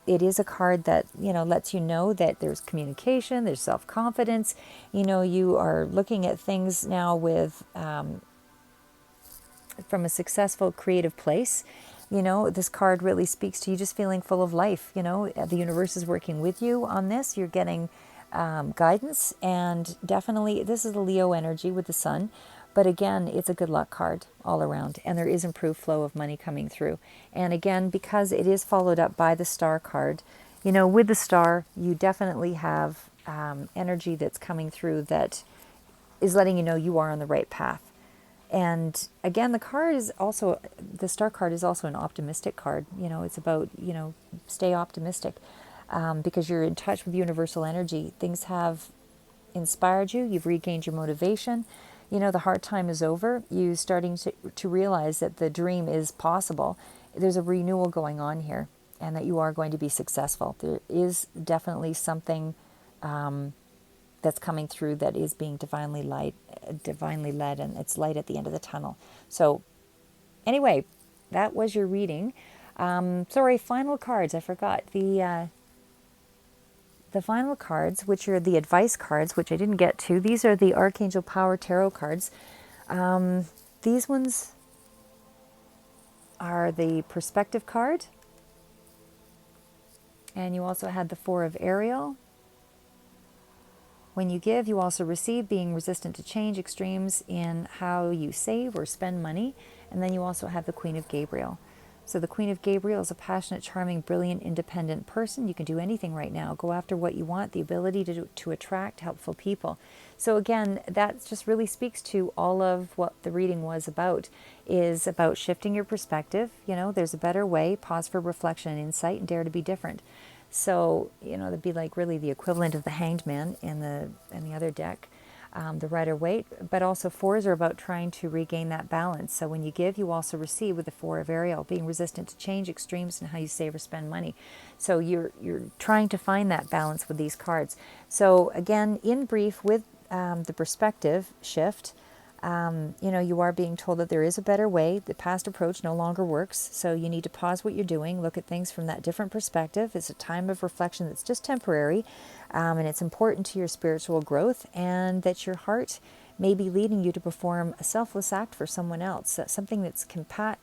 It is a card that, lets you know that there's communication, there's self-confidence. You are looking at things now with from a successful creative place. This card really speaks to you just feeling full of life. The universe is working with you on this. You're getting guidance, and definitely this is the Leo energy with the sun. But again, it's a good luck card all around, and there is improved flow of money coming through. And again, because it is followed up by the star card, with the star, you definitely have energy that's coming through that is letting you know you are on the right path. And again, the star card is also an optimistic card. It's about, stay optimistic because you're in touch with universal energy. Things have inspired you. You've regained your motivation. The hard time is over. You starting to realize that the dream is possible. There's a renewal going on here, and that you are going to be successful. There is definitely something that's coming through that is being divinely led, and it's light at the end of the tunnel. So anyway, that was your reading. Sorry, final cards. I forgot the final cards, which are the advice cards, which I didn't get to. These are the Archangel Power Tarot cards. These ones are the Perspective card, and you also had the Four of Ariel. When you give, you also receive, being resistant to change, extremes in how you save or spend money. And then you also have the Queen of Gabriel. So the Queen of Gabriel is a passionate, charming, brilliant, independent person. You can do anything right now. Go after what you want, the ability to attract helpful people. So again, that just really speaks to all of what the reading was about, is about shifting your perspective. There's a better way. Pause for reflection and insight, and dare to be different. So, that'd be like really the equivalent of the Hanged Man in the other deck, the Rider-Waite. But also fours are about trying to regain that balance. So when you give, you also receive with the Four of Ariel, being resistant to change, extremes in how you save or spend money. So you're trying to find that balance with these cards. So again, in brief, with the perspective shift, you are being told that there is a better way. The past approach no longer works. So you need to pause what you're doing, look at things from that different perspective. It's a time of reflection that's just temporary, and it's important to your spiritual growth, and that your heart may be leading you to perform a selfless act for someone else. Something that's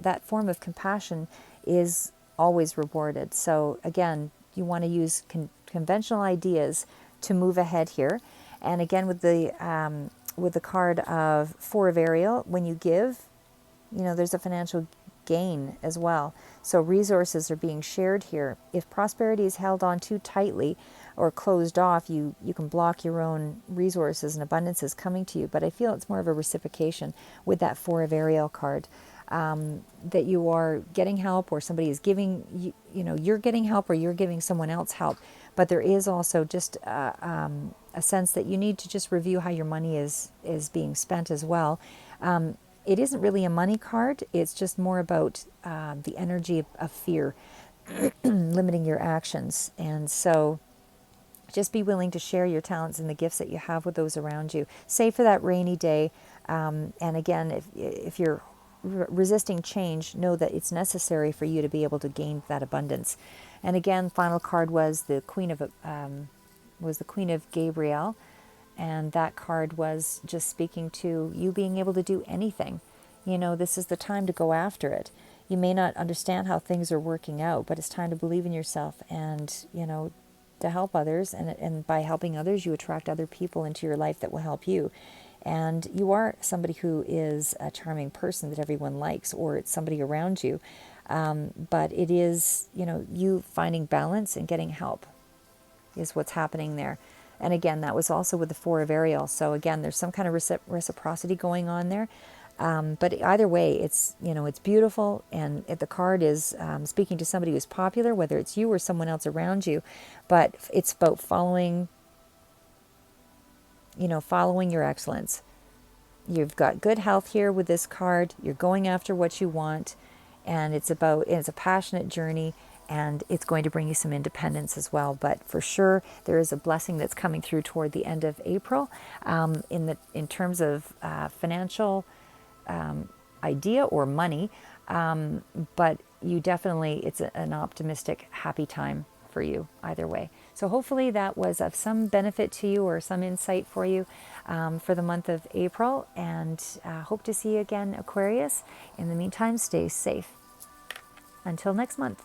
that form of compassion is always rewarded. So again, you want to use conventional ideas to move ahead here. And again, with the card of Four of Ariel, when you give, there's a financial gain as well. So resources are being shared here. If prosperity is held on too tightly or closed off, you can block your own resources, and abundance is coming to you. But I feel it's more of a reciprocation with that Four of Ariel card, that you are getting help, or somebody is giving, you're getting help, or you're giving someone else help. But there is also just a sense that you need to just review how your money is being spent as well. It isn't really a money card. It's just more about the energy of fear limiting your actions. And so just be willing to share your talents and the gifts that you have with those around you. Save for that rainy day. And again, if you're resisting change, know that it's necessary for you to be able to gain that abundance. And again, final card was the Queen of Gabriel, and that card was just speaking to you being able to do anything. This is the time to go after it. You may not understand how things are working out, but it's time to believe in yourself and, to help others. And by helping others, you attract other people into your life that will help you. And you are somebody who is a charming person that everyone likes, or it's somebody around you. But it is, you finding balance and getting help is what's happening there. And again, that was also with the Four of Ariel. So again, there's some kind of reciprocity going on there. But either way, it's beautiful, and the card is speaking to somebody who's popular, whether it's you or someone else around you. But it's about following your excellence. You've got good health here with this card. You're going after what you want, and it's a passionate journey. and it's going to bring you some independence as well. But for sure, there is a blessing that's coming through toward the end of April, in terms of financial idea or money. But you definitely, it's an optimistic, happy time for you either way. So hopefully that was of some benefit to you or some insight for you for the month of April. And hope to see you again, Aquarius. In the meantime, stay safe. Until next month.